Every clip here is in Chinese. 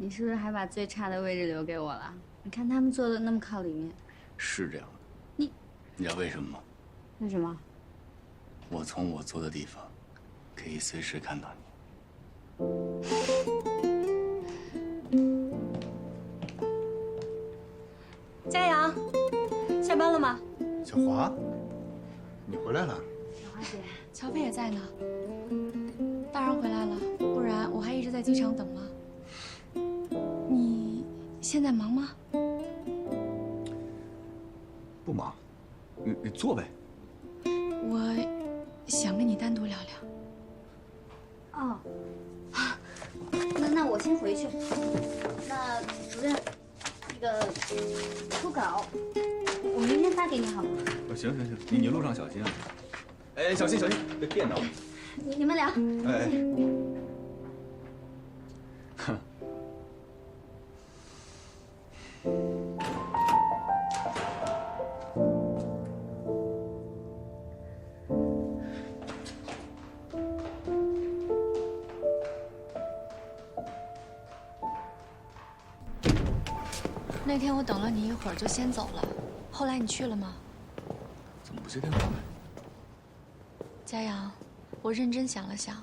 你是不是还把最差的位置留给我了？你看他们坐的那么靠里面。是这样的。你知道为什么吗？为什么？我从我坐的地方，可以随时看到你。佳阳，下班了吗？小华，你回来了。小华姐，乔飞也在呢。当然回来了，不然我还一直在机场等了。你现在忙吗？不忙，你坐呗。我想跟你单独聊聊。哦，那我先回去。那主任，那个初稿，我明天发给你好吗？行，你路上小心啊。哎，小心，别电到。你们俩。哎。哼。那天我等了你一会儿就先走了，后来你去了吗？怎么不接电话呢？佳阳，我认真想了想，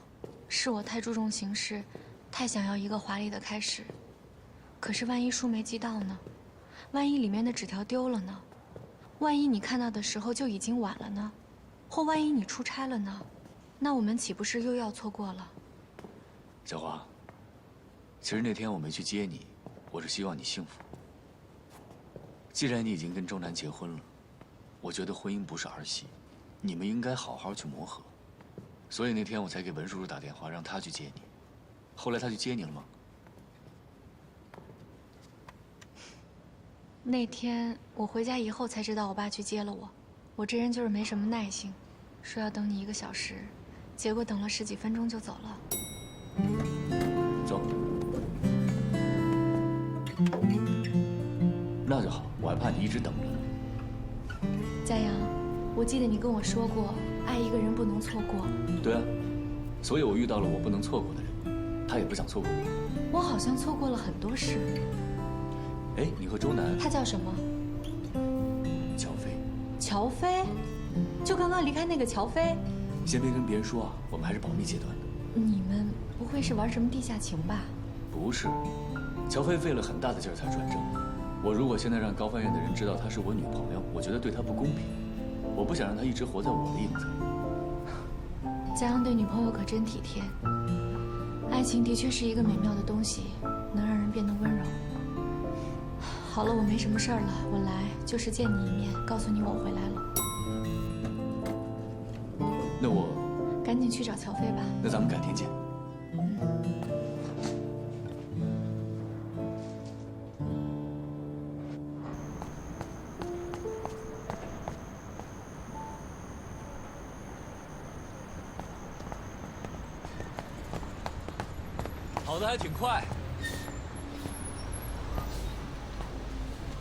是我太注重形式，太想要一个华丽的开始。可是万一书没寄到呢？万一里面的纸条丢了呢？万一你看到的时候就已经晚了呢？或万一你出差了呢？那我们岂不是又要错过了？小华，其实那天我没去接你，我是希望你幸福。既然你已经跟周南结婚了，我觉得婚姻不是儿戏，你们应该好好去磨合。所以那天我才给文叔叔打电话，让他去接你。后来他去接你了吗？那天我回家以后才知道我爸去接了我。我这人就是没什么耐性，说要等你1个小时，结果等了10几分钟就走了。走。那就好，我还怕你一直等着呢。佳阳，我记得你跟我说过，爱一个人不能错过。对啊，所以我遇到了我不能错过的人，他也不想错过我。我好像错过了很多事。哎，你和周南……他叫什么？乔飞。乔飞？就刚刚离开那个乔飞？先别跟别人说啊，我们还是保密阶段的。你们不会是玩什么地下情吧？不是，乔飞费了很大的劲儿才转正。我如果现在让高翻院的人知道她是我女朋友，我觉得对她不公平。我不想让她一直活在我的影子里。佳阳对女朋友可真体贴。爱情的确是一个美妙的东西，能让人变得温柔。好了，我没什么事儿了，我来就是见你一面，告诉你我回来了。那我赶紧去找乔飞吧。那咱们改天见。跑得还挺快。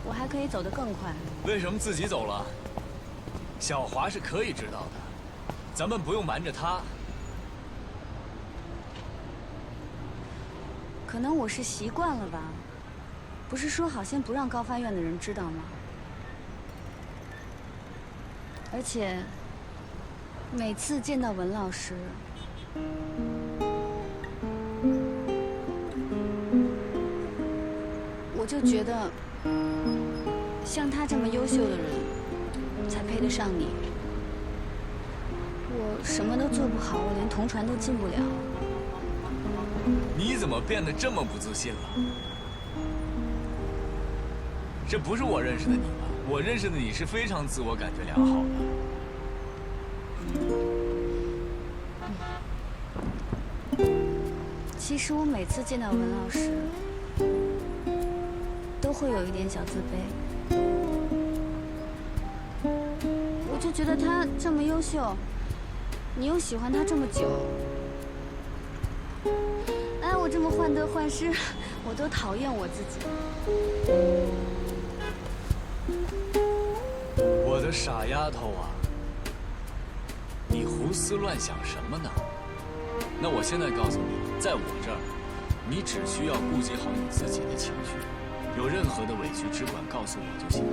我还可以走得更快。为什么自己走了？小华是可以知道的，咱们不用瞒着他。可能我是习惯了吧，不是说好先不让高翻院的人知道吗？而且每次见到文老师，我就觉得，像他这么优秀的人，才配得上你。我什么都做不好，我连同船都进不了。你怎么变得这么不自信了？这不是我认识的你吧？我认识的你是非常自我感觉良好的。其实我每次见到文老师，都会有一点小自卑。我就觉得他这么优秀，你又喜欢他这么久。哎，我这么患得患失，我都讨厌我自己。我的傻丫头啊，你胡思乱想什么呢？那我现在告诉你，在我这儿，你只需要顾及好你自己的情绪，有任何的委屈只管告诉我就行。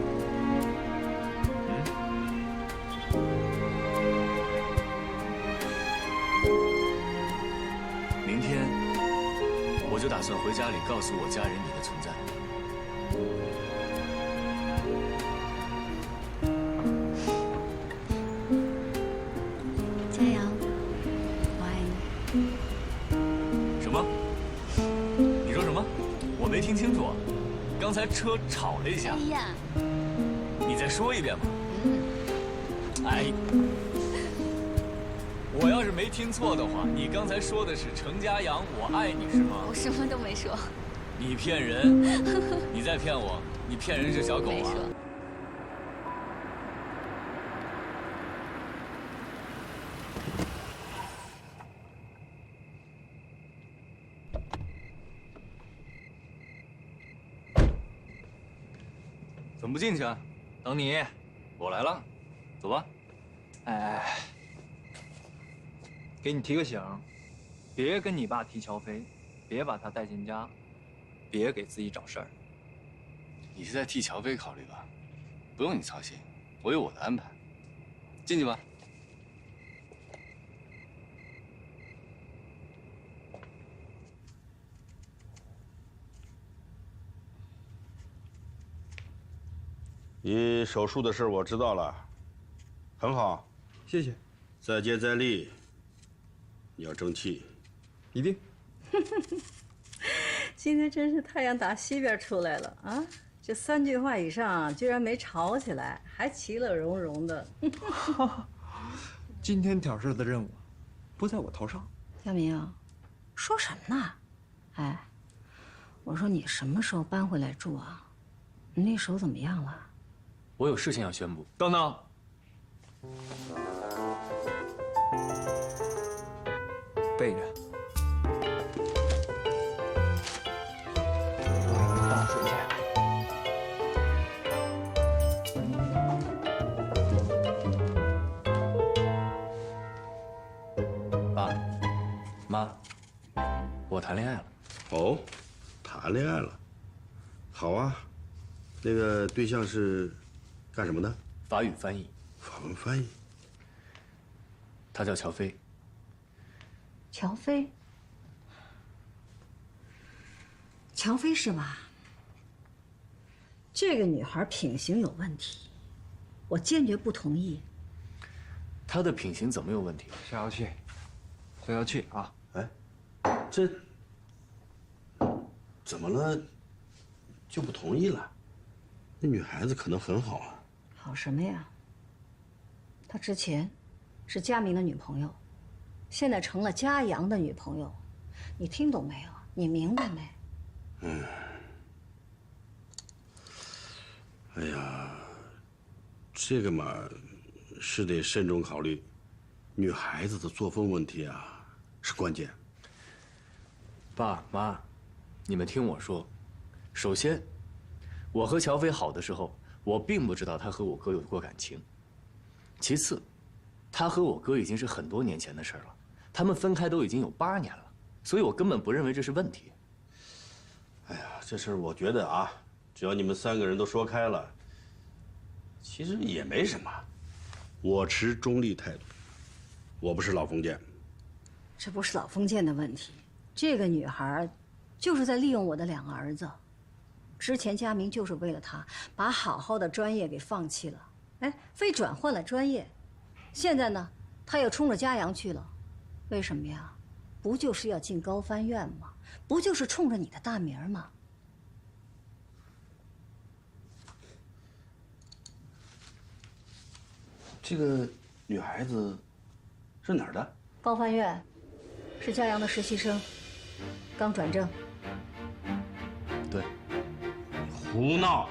明天我就打算回家里告诉我家人你的存在。佳阳，我爱你。什么？你说什么？我没听清楚。刚才车吵了一下。哎呀，你再说一遍吧。哎，我要是没听错的话，你刚才说的是程家阳，我爱你是吗？我什么都没说。你骗人！你在骗我！你骗人是小狗啊！没说。怎么不进去啊？等你，我来了，走吧。哎，给你提个醒，别跟你爸提乔飞，别把他带进家，别给自己找事儿。你是在替乔飞考虑吧？不用你操心，我有我的安排。进去吧。你手术的事我知道了，很好，谢谢，再接再厉，你要争气。一定。今天真是太阳打西边出来了啊！这3句话以上居然没吵起来，还其乐融融的。今天挑事的任务不在我头上。佳明，说什么呢？哎，我说你什么时候搬回来住啊？你那手怎么样了？我有事情要宣布。等等，背着。倒水去。爸，妈，我谈恋爱了。哦，谈恋爱了，好啊。那个对象是干什么的？法语翻译。法文翻译。他叫乔飞。乔飞，乔飞是吧？这个女孩品行有问题，我坚决不同意。他的品行怎么有问题？下要去，就要去啊！哎，这怎么了？就不同意了？那女孩子可能很好啊。好什么呀？她之前是佳明的女朋友，现在成了佳阳的女朋友，你听懂没有？你明白没？哎呀，这个嘛，是得慎重考虑。女孩子的作风问题啊，是关键。爸妈，你们听我说，首先，我和乔飞好的时候，我并不知道他和我哥有过感情。其次，他和我哥已经是很多年前的事了，他们分开都已经有8年了，所以我根本不认为这是问题。哎呀，这事儿我觉得啊，只要你们3个人都说开了，其实也没什么。我持中立态度，我不是老封建。这不是老封建的问题，这个女孩就是在利用我的2个儿子。之前佳明就是为了她，把好好的专业给放弃了，哎，非转换了专业。现在呢，他又冲着佳阳去了，为什么呀？不就是要进高翻院吗？不就是冲着你的大名吗？这个女孩子是哪儿的？高翻院是佳阳的实习生，刚转正。对，胡闹！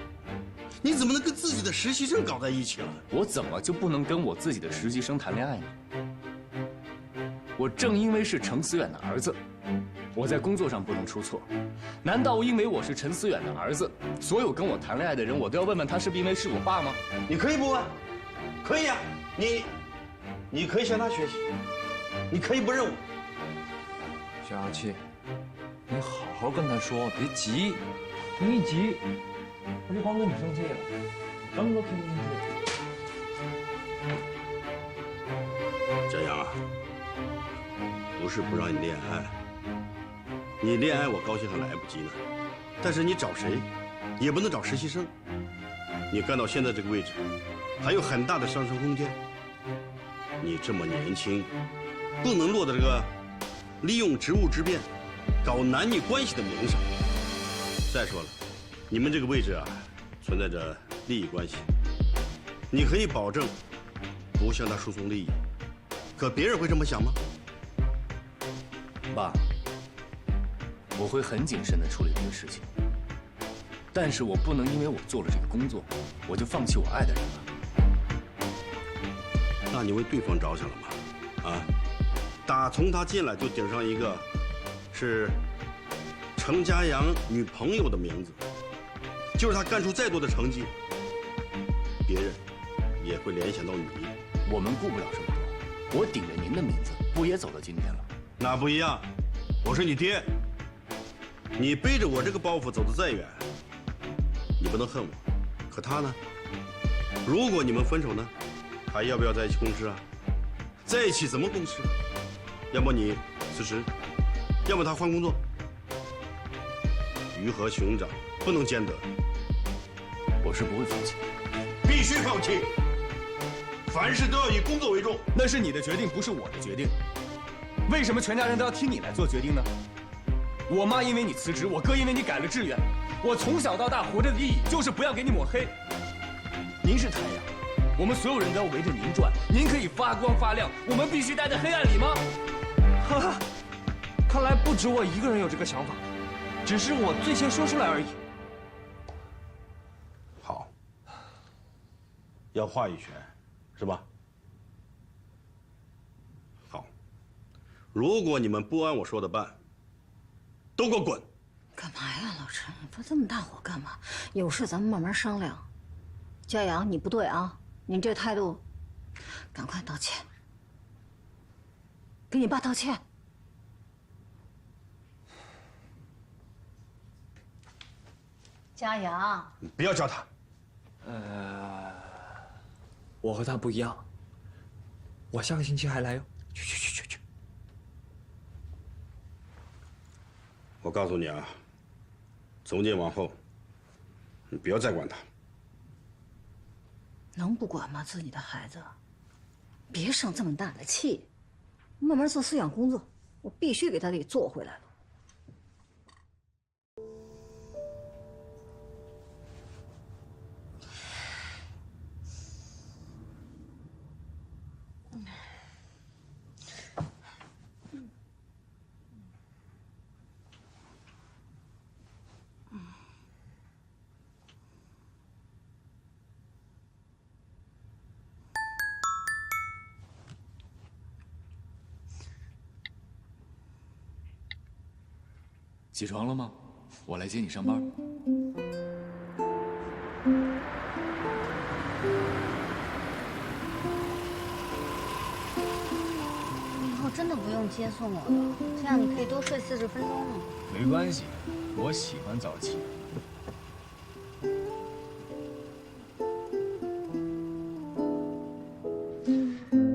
你怎么能跟自己的实习生搞在一起了？我怎么就不能跟我自己的实习生谈恋爱呢？我正因为是程思远的儿子，我在工作上不能出错。难道因为我是陈思远的儿子，所有跟我谈恋爱的人，我都要问问他是不是因为是我爸吗？你可以不问，可以呀、你可以向他学习，你可以不认我。小气，你好好跟他说，别急。你一急，他就光跟你生气了，什么都听不进去。佳阳啊，不是不让你恋爱，你恋爱我高兴还来不及呢。但是你找谁，也不能找实习生。你干到现在这个位置，还有很大的上升空间。你这么年轻，不能落到这个利用职务之便搞男女关系的名上。再说了，你们这个位置啊，存在着利益关系。你可以保证不向他输送利益，可别人会这么想吗？爸，我会很谨慎地处理这个事情，但是我不能因为我做了这个工作，我就放弃我爱的人了。那你为对方着想了吗？啊，打从他进来就顶上一个是程家阳女朋友的名字，就是他干出再多的成绩，别人也会联想到你。我们顾不了这么多，我顶着您的名字，不也走到今天了？那不一样，我是你爹，你背着我这个包袱走得再远，你不能恨我。可他呢？如果你们分手呢，还要不要在一起共事啊？在一起怎么共事？要么你辞职，要么他换工作。鱼和熊掌不能兼得。我是不会放弃，必须放弃。凡事都要以工作为重。那是你的决定，不是我的决定。为什么全家人都要听你来做决定呢？我妈因为你辞职，我哥因为你改了志愿。我从小到大活着的意义就是不要给你抹黑。您是太阳，我们所有人都要围着您转，您可以发光发亮，我们必须待在黑暗里吗？哈哈，看来不止我一个人有这个想法，只是我最先说出来而已。好，要话语权，是吧？好，如果你们不按我说的办，都给我滚！干嘛呀，老陈？发这么大火干嘛？有事咱们慢慢商量。佳阳，你不对啊，你这态度，赶快道歉，给你爸道歉。佳阳，你不要叫他。我和他不一样。我下个星期还来哟。去。我告诉你啊，从今往后，你不要再管他。能不管吗？自己的孩子，别生这么大的气，慢慢做思想工作，我必须给他给做回来了。起床了吗？我来接你上班。以后真的不用接送我了，这样你可以多睡40分钟呢。没关系，我喜欢早起。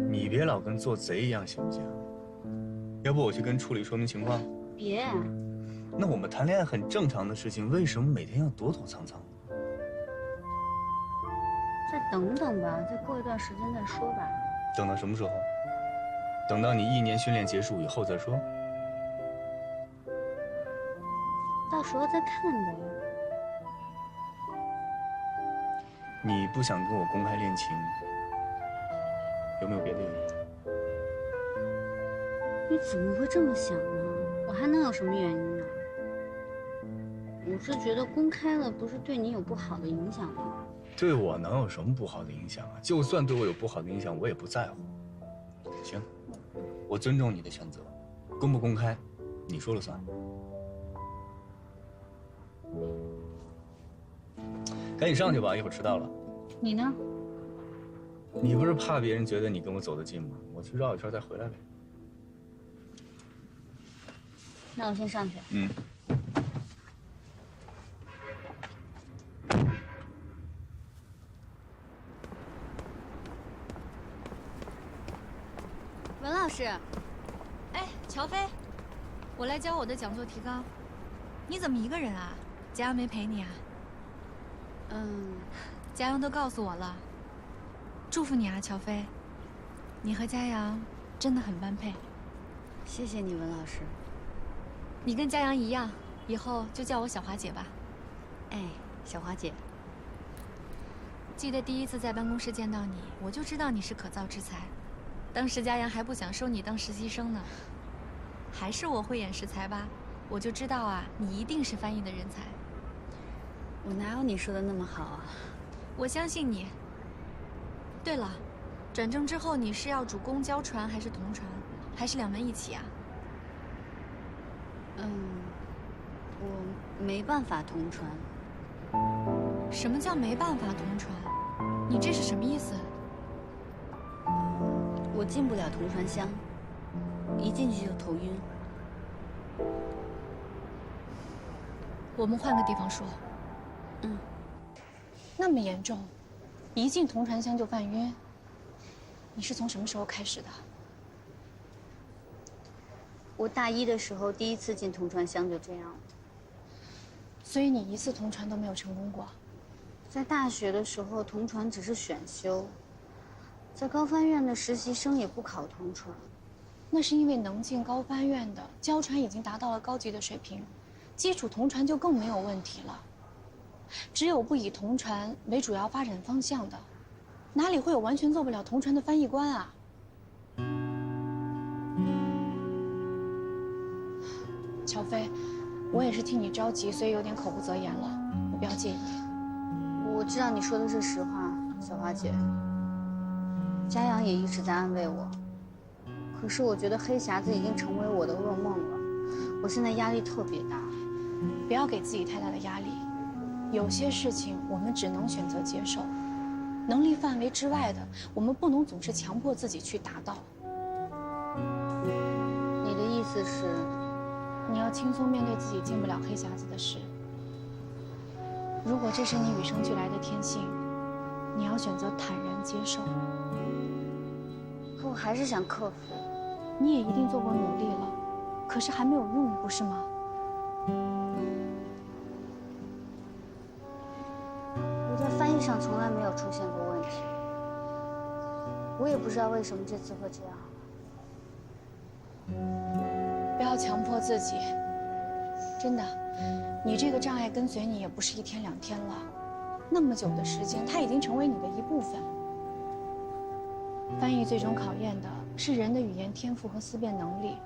你别老跟做贼一样，行不行？要不我去跟处理说明情况？别，那我们谈恋爱很正常的事情，为什么每天要躲躲藏藏？再等等吧，再过一段时间再说吧。等到什么时候？等到你1年训练结束以后再说。到时候再看呗。你不想跟我公开恋情，有没有别的原因？你怎么会这么想呢？我还能有什么原因呢？我是觉得公开了不是对你有不好的影响吗？对我能有什么不好的影响啊？就算对我有不好的影响，我也不在乎。行，我尊重你的选择，公不公开，你说了算。赶紧上去吧，一会儿迟到了。你呢？你不是怕别人觉得你跟我走得近吗？我去绕一圈再回来呗。那我先上去。嗯。文老师，哎，乔飞，我来教我的讲座提纲。你怎么一个人啊？佳阳没陪你啊？佳阳都告诉我了。祝福你啊，乔飞，你和佳阳真的很般配。谢谢你，文老师。你跟佳阳一样，以后就叫我小华姐吧。哎，小华姐。记得第一次在办公室见到你，我就知道你是可造之才。当时佳阳还不想收你当实习生呢。还是我慧眼识才吧，我就知道啊，你一定是翻译的人才。我哪有你说的那么好啊？我相信你。对了，转正之后你是要主攻交传还是同传，还是两门一起啊？我没办法同传。什么叫没办法同传？你这是什么意思？我进不了同传香，一进去就头晕。我们换个地方说。那么严重，一进同传香就犯晕。你是从什么时候开始的？我大一的时候第一次进同传香就这样了。所以你一次同传都没有成功过？在大学的时候，同传只是选修，在高翻院的实习生也不考同传。那是因为能进高翻院的交传已经达到了高级的水平，基础同传就更没有问题了。只有不以同传为主要发展方向的，哪里会有完全做不了同传的翻译官啊？乔飞，我也是替你着急，所以有点口不择言了，你不要介意。我知道你说的是实话，小花姐。佳阳也一直在安慰我，可是我觉得黑匣子已经成为我的噩梦了，我现在压力特别大。不要给自己太大的压力，有些事情我们只能选择接受，能力范围之外的，我们不能总是强迫自己去达到。你的意思是？你要轻松面对自己进不了黑匣子的事。如果这是你与生俱来的天性，你要选择坦然接受。可我还是想克服。你也一定做过努力了，可是还没有用，不是吗？我在翻译上从来没有出现过问题，我也不知道为什么这次会这样。不要强迫自己，真的，你这个障碍跟随你也不是一天两天了，那么久的时间，它已经成为你的一部分。翻译最终考验的是人的语言天赋和思辨能力。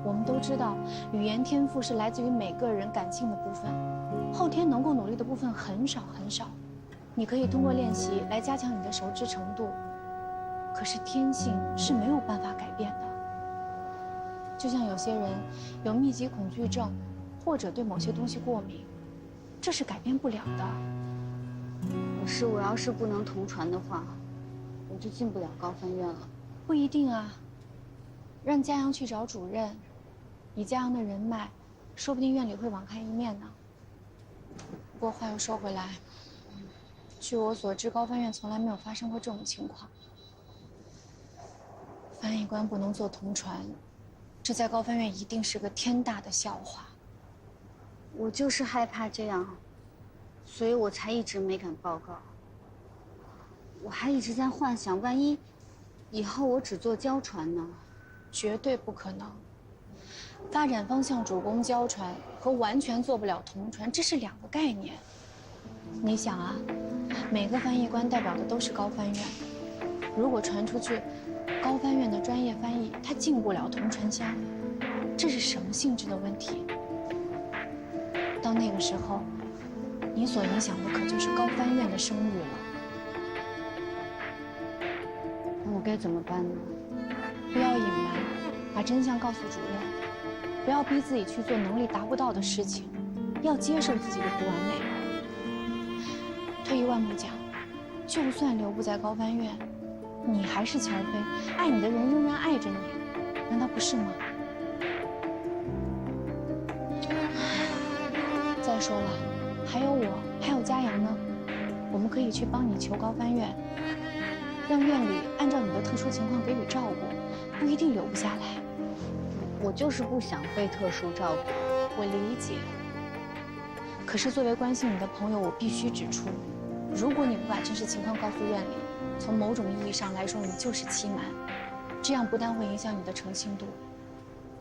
我们都知道，语言天赋是来自于每个人感性的部分，后天能够努力的部分很少很少。你可以通过练习来加强你的熟知程度，可是天性是没有办法改变的。就像有些人有密集恐惧症，或者对某些东西过敏，这是改变不了的。可是我要是不能同传的话，我就进不了高翻院了。不一定啊，让佳阳去找主任，以佳阳的人脉，说不定院里会网开一面呢。不过话又说回来，据我所知，高翻院从来没有发生过这种情况。翻译官不能做同传，这在高翻院一定是个天大的笑话。我就是害怕这样，所以我才一直没敢报告。我还一直在幻想，万一以后我只做交传呢？绝对不可能。发展方向主攻交传和完全做不了同传，这是两个概念。你想啊，每个翻译官代表的都是高翻院，如果传出去，高翻院的专业翻译他进不了同传香，这是什么性质的问题？到那个时候，你所影响的可就是高翻院的声誉了。那我该怎么办呢？不要隐瞒，把真相告诉主任。不要逼自己去做能力达不到的事情，要接受自己的不完美。退一万步讲，就算留不在高翻院，你还是乔飞，爱你的人仍然爱着你，难道不是吗？说了，还有我，还有嘉阳呢，我们可以去帮你求高翻院，让院里按照你的特殊情况给予照顾，不一定留不下来。我就是不想被特殊照顾。我理解，可是作为关心你的朋友，我必须指出，如果你不把真实情况告诉院里，从某种意义上来说，你就是欺瞒，这样不但会影响你的诚信度，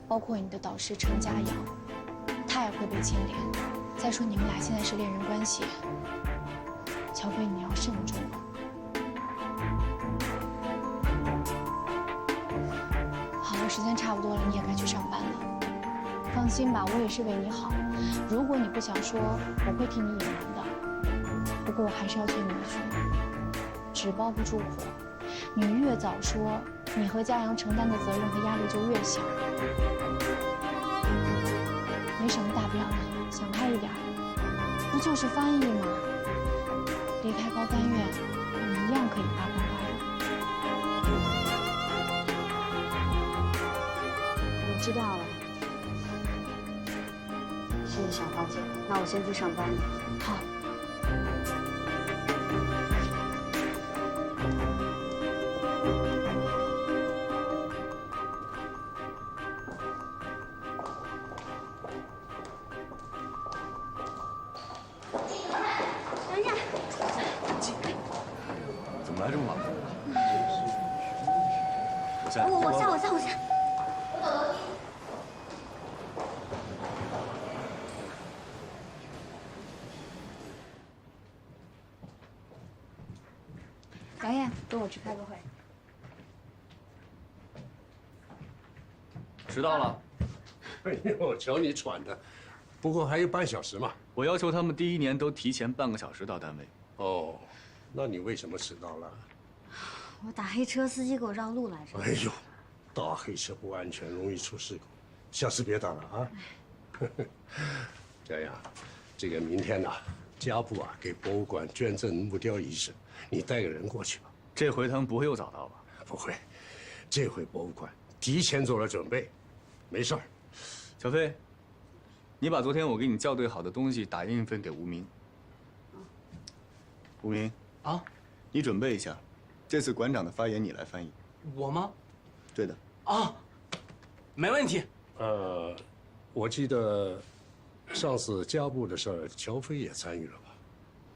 包括你的导师程家阳，他也会被牵连。再说你们俩现在是恋人关系，乔飞，你要慎重啊。好了，时间差不多了，你也该去上班了。放心吧，我也是为你好。如果你不想说，我会替你隐瞒的。不过我还是要劝你一句，纸包不住火。你越早说，你和嘉阳承担的责任和压力就越小。没什么大不了的，想开一点，不就是翻译吗？离开高翻院，你一样可以发光发热。我知道了。谢谢小花姐，那我先去上班了。好。等一下，怎么来这么晚？我在。我下。杨艳，跟我去开个会。迟到了。哎呦，瞧你喘的，不过还有半小时嘛。我要求他们第1年都提前半个小时到单位。哦，那你为什么迟到了？我打黑车，司机给我让路来着。哎呦，打黑车不安全，容易出事故，下次别打了啊。这样，这个明天呢，家部啊给博物馆捐赠木雕仪式，你带个人过去吧。这回他们不会又早到吧？不会，这回博物馆提前做了准备，没事儿。小飞，你把昨天我给你校对好的东西打印一份给吴明。吴明啊，你准备一下，这次馆长的发言你来翻译。我吗？对的。啊，没问题。我记得上次家部的事儿，乔飞也参与了吧？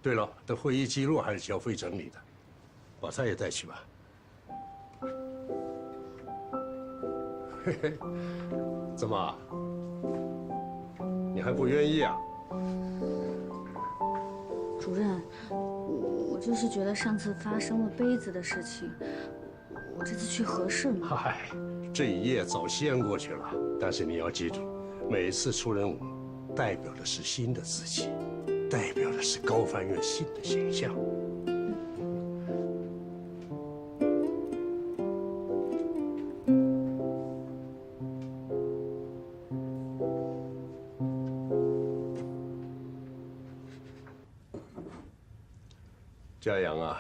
对了，这会议记录还是乔飞整理的，把他也带去吧。嘿嘿，怎么？你还不愿意啊？主任，我就是觉得上次发生了杯子的事情，我这次去合适吗？嗨，这一页早先过去了。但是你要记住，每一次出任务，代表的是新的自己，代表的是高翻院新的形象。嘉阳啊，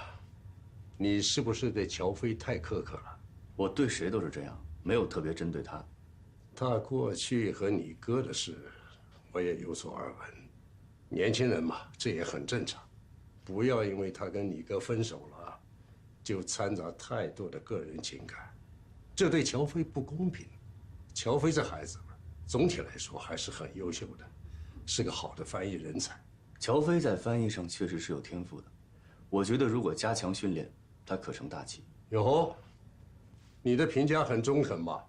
你是不是对乔飞太苛刻了？我对谁都是这样，没有特别针对他。他过去和你哥的事，我也有所耳闻。年轻人嘛，这也很正常。不要因为他跟你哥分手了，就掺杂太多的个人情感，这对乔飞不公平。乔飞这孩子，总体来说还是很优秀的，是个好的翻译人才。乔飞在翻译上确实是有天赋的。我觉得如果加强训练，他可成大器。哟，你的评价很中肯嘛，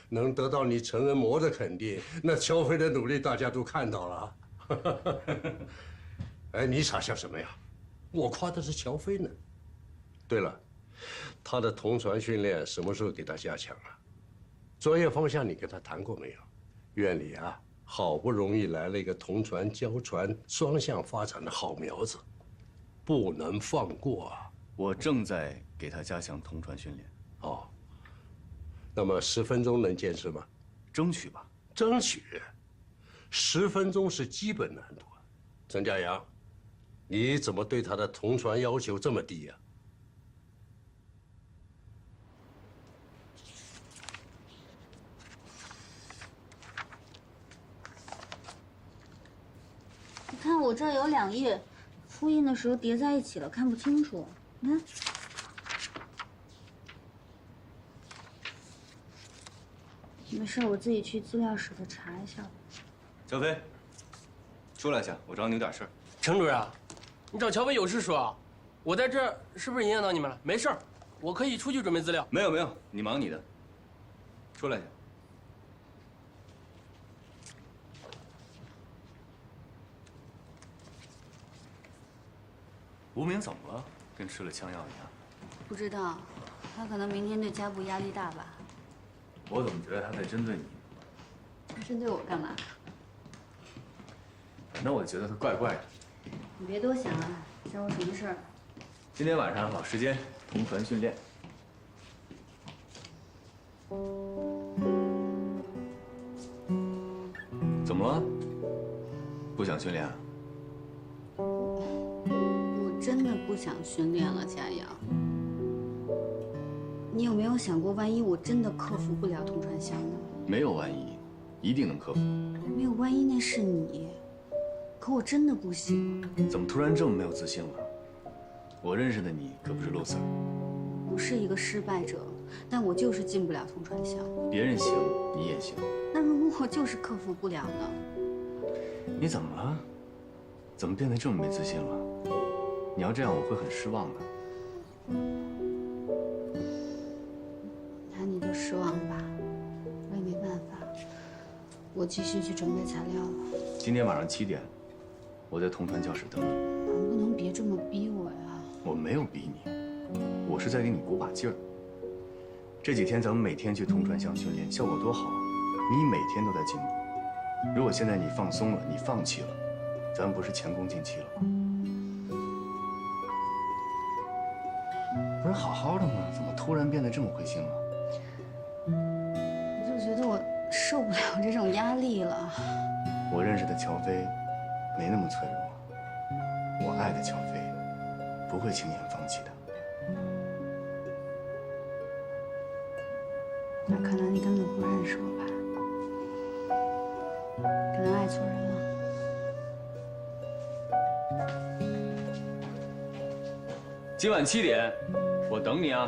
能得到你成人模的肯定，那乔飞的努力大家都看到了。哎，你傻笑什么呀？我夸的是乔飞呢。对了，他的同传训练什么时候给他加强啊？专业方向你跟他谈过没有？院里啊，好不容易来了一个同传交传双向发展的好苗子。不能放过啊！我正在给他加强同传训练。哦，那么10分钟能坚持吗？争取吧。争取，10分钟是基本难度啊。陈家阳，你怎么对他的同传要求这么低呀？你看我这儿有2页，复印的时候叠在一起了，看不清楚。你看。没事，我自己去资料室再查一下。乔飞，出来一下，我找你有点事儿。程主任，你找乔飞有事说啊？我在这儿是不是影响到你们了？没事儿，我可以出去准备资料。没有没有，你忙你的。出来一下。无名怎么了？跟吃了枪药一样。不知道，他可能明天对家部压力大吧。我怎么觉得他在针对你？他针对我干嘛？反正我觉得他怪怪的。你别多想啊，找我什么事儿？今天晚上老时间同团训练。怎么了？不想训练啊？我真的不想训练了，佳阳。你有没有想过，万一我真的克服不了同传香呢？没有万一，一定能克服。没有万一那是你，可我真的不行。怎么突然这么没有自信了？我认识的你可不是 loser。我是一个失败者，但我就是进不了同传香。别人行，你也行。那如果我就是克服不了呢？你怎么了？怎么变得这么没自信了？你要这样，我会很失望的。那你就失望吧，我也没办法。我继续去准备材料了。今天晚上7点，我在同传教室等你。能不能别这么逼我呀？我没有逼你，我是在给你鼓把劲儿。这几天咱们每天去同传香训练，效果多好啊！你每天都在进步。如果现在你放松了，你放弃了，咱们不是前功尽弃了吗？不是好好的吗？怎么突然变得这么灰心了？我就觉得我受不了这种压力了。我认识的乔飞没那么脆弱，我爱的乔飞不会轻言放弃的。那可能你根本不认识我吧？可能爱错人了。今晚7点，我等你啊。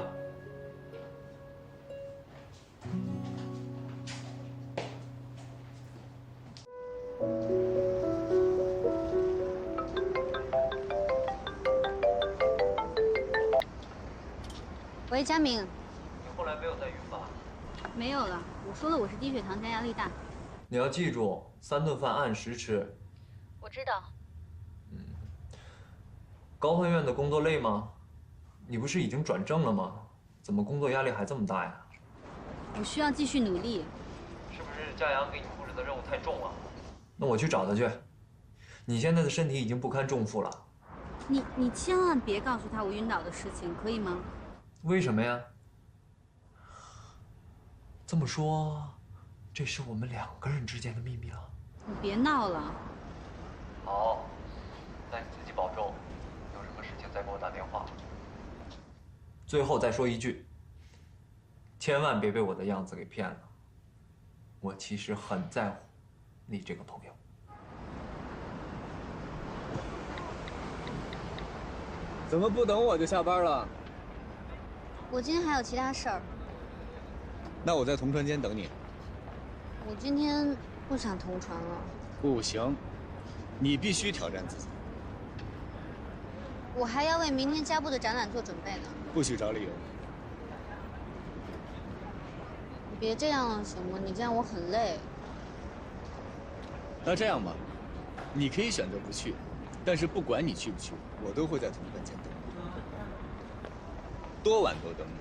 喂，佳明。你后来没有再晕吧？没有了，我说了我是低血糖加压力大。你要记住，3顿饭按时吃。我知道。高分院的工作累吗？你不是已经转正了吗？怎么工作压力还这么大呀？我需要继续努力。是不是佳阳给你布置的任务太重了？那我去找他去。你现在的身体已经不堪重负了。你千万别告诉他我晕倒的事情，可以吗？为什么呀？这么说，这是我们2个人之间的秘密了。你别闹了。好，那你自己保重，有什么事情再给我打电话。最后再说一句，千万别被我的样子给骗了。我其实很在乎你这个朋友。怎么不等我就下班了？我今天还有其他事儿。那我在同传间等你。我今天不想同传了。不行，你必须挑战自己。我还要为明天家部的展览做准备呢。不许找理由。你别这样了，行吗？你这样我很累。那这样吧，你可以选择不去，但是不管你去不去，我都会在同传间等你，多晚都等你。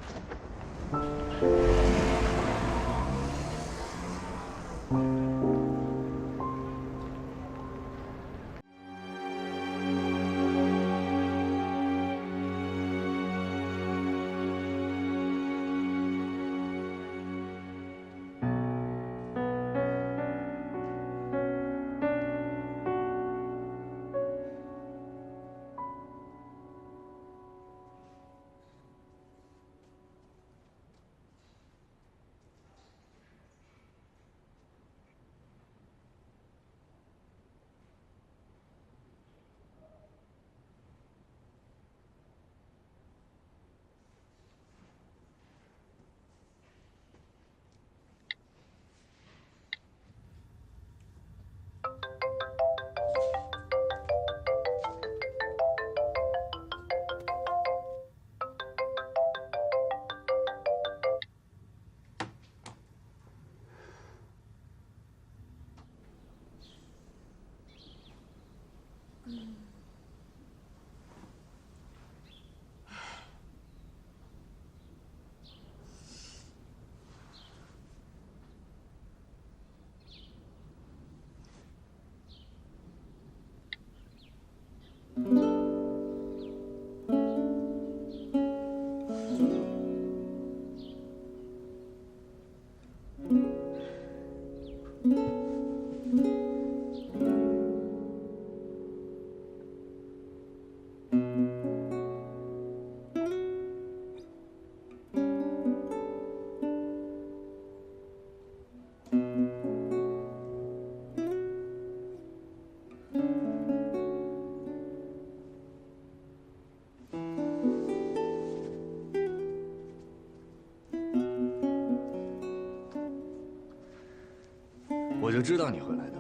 就知道你会来的。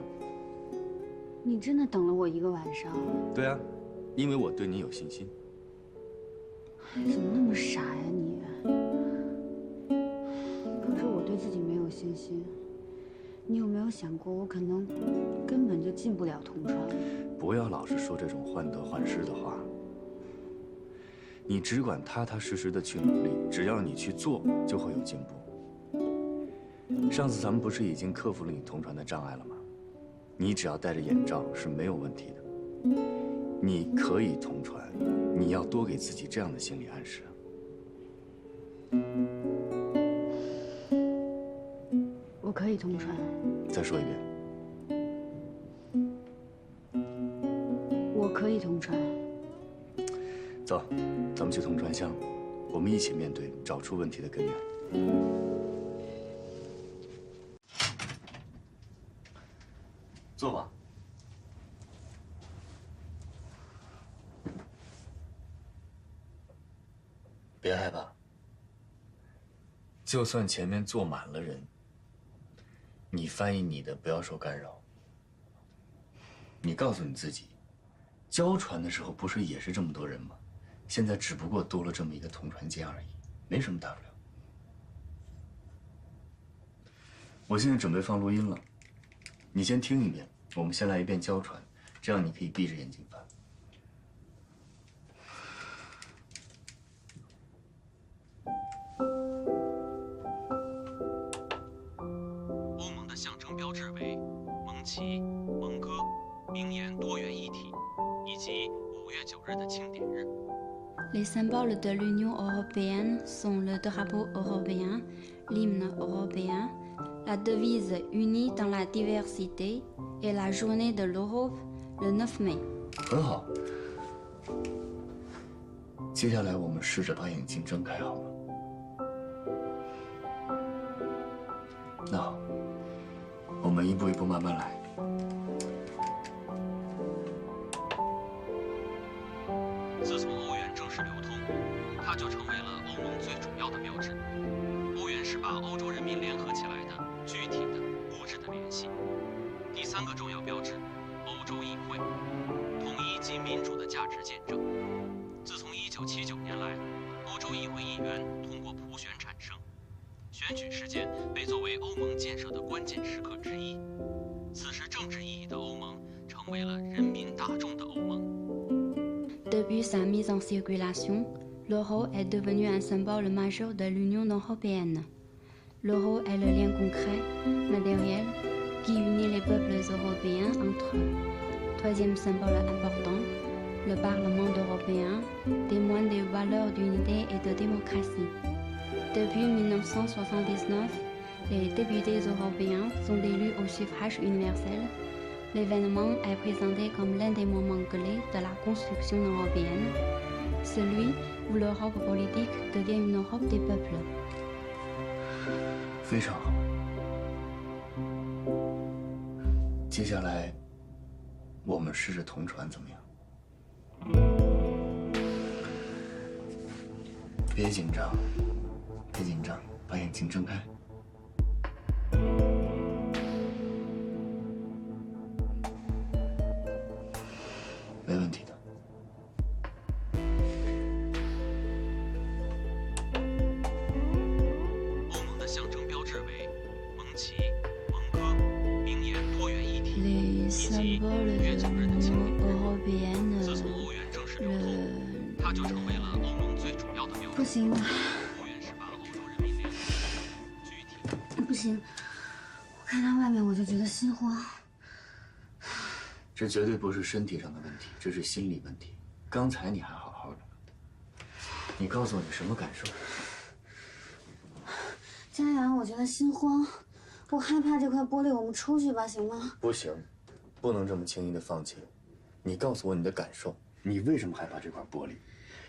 你真的等了我1个晚上？对啊，因为我对你有信心。怎么那么傻呀你？可是我对自己没有信心。你有没有想过，我可能根本就进不了铜川？不要老是说这种患得患失的话。你只管踏踏实实的去努力，只要你去做，就会有进步。上次咱们不是已经克服了你同传的障碍了吗？你只要戴着眼罩是没有问题的。你可以同传，你要多给自己这样的心理暗示。我可以同传。再说一遍。我可以同传。走，咱们去铜川乡，我们一起面对，找出问题的根源。坐吧。别害怕，就算前面坐满了人，你翻译你的，不要受干扰。你告诉你自己，交船的时候不是也是这么多人吗？现在只不过多了这么一个同船间而已，没什么大不了。我现在准备放录音了，你先听一遍，我们先来一遍交船，这样你可以闭着眼睛翻。欧盟的象征标志为盟旗、盟歌、名言多元一体，以及5月9日的庆典日。Les symboles de l'Union européenne sont le drapeau européen, l'hymne européen, la devise unie dans la diversité et la journée de l'Europe le 9 mai. 很好。接下来我们试着把眼睛睁开，好吗？那好，我们一步一步慢慢来。自从欧元正式流通，它就成为了欧盟最主要的标志。欧元是把欧洲人民联合起来的具体的、物质的联系。第3个重要标志，欧洲议会，统一及民主的价值见证。自从1979年来，欧洲议会议员通过普选产生，选举事件被作为欧盟建设的关键时刻之一。此时政治意义的欧盟成为了人民大众的欧盟。Depuis sa mise en circulation, l'euro est devenu un symbole majeur de l'Union européenne. L'euro est le lien concret, matériel, qui unit les peuples européens entre eux. Troisième symbole important, le Parlement européen témoigne des valeurs d'unité et de démocratie. Depuis 1979, les députés européens sont élus au suffrage universel. L'événement est présenté comme l'un des moments clés de la construction européenne, celui où l'Europe politique devient une Europe des peuples. 非常好。接下来，我们试着同船，怎么样？别紧张，别紧张，把眼睛睁开。没问题的。欧盟的象征标志为盟旗、盟歌、名言多元一体， Les 以及symboles 5月de 9日的庆典 l'Union 日。 européenne, 自从欧元正式流通， le 它就成为了欧盟最主要的标志。不行，欧元是把欧洲人民联合起来的具体。不行，我看到外面我就觉得心慌。这绝对不是身体上的问题，这是心理问题。刚才你还好好的呢，你告诉我你什么感受？佳阳，我觉得心慌，我害怕这块玻璃，我们出去吧，行吗？不行，不能这么轻易的放弃。你告诉我你的感受，你为什么害怕这块玻璃？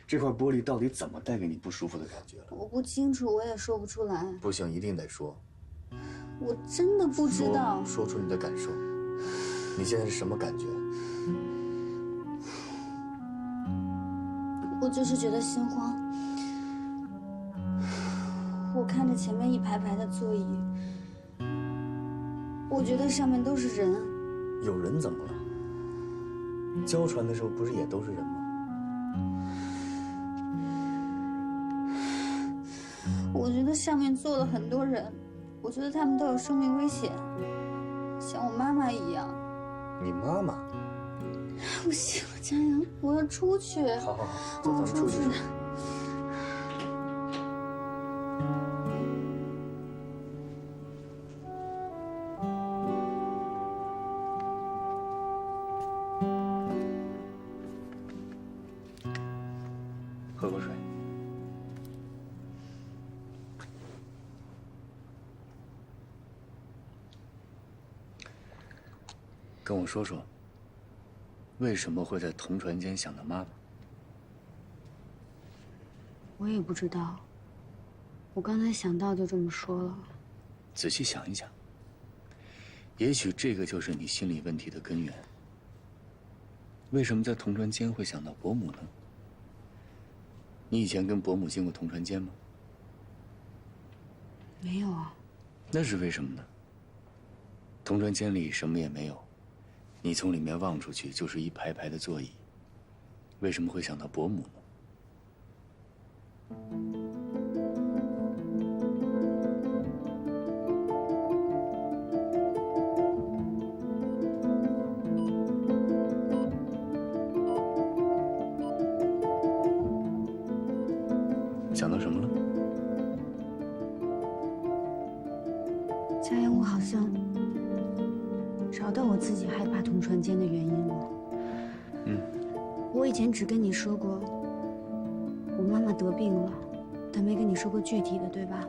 这块玻璃到底怎么带给你不舒服的感觉了？我不清楚，我也说不出来。不行，一定得说。我真的不知道。说出你的感受。你现在是什么感觉？我就是觉得心慌。我看着前面一排排的座椅，我觉得上面都是人。有人怎么了？交船的时候不是也都是人吗？我觉得上面坐了很多人，我觉得他们都有生命危险，像我妈妈一样。你妈妈？不行了，佳阳，我要出去。好好好，走，咱们出去说。喝口水。跟我说说，为什么会在同船间想到妈妈？我也不知道，我刚才想到就这么说了。仔细想一想，也许这个就是你心理问题的根源。为什么在同船间会想到伯母呢？你以前跟伯母进过同船间吗？没有啊。那是为什么呢？同船间里什么也没有，你从里面望出去就是一排排的座椅，为什么会想到伯母呢？想到什么了？佳阳，我好像找到我自己害怕同船间的原因了。我以前只跟你说过，我妈妈得病了，但没跟你说过具体的，对吧？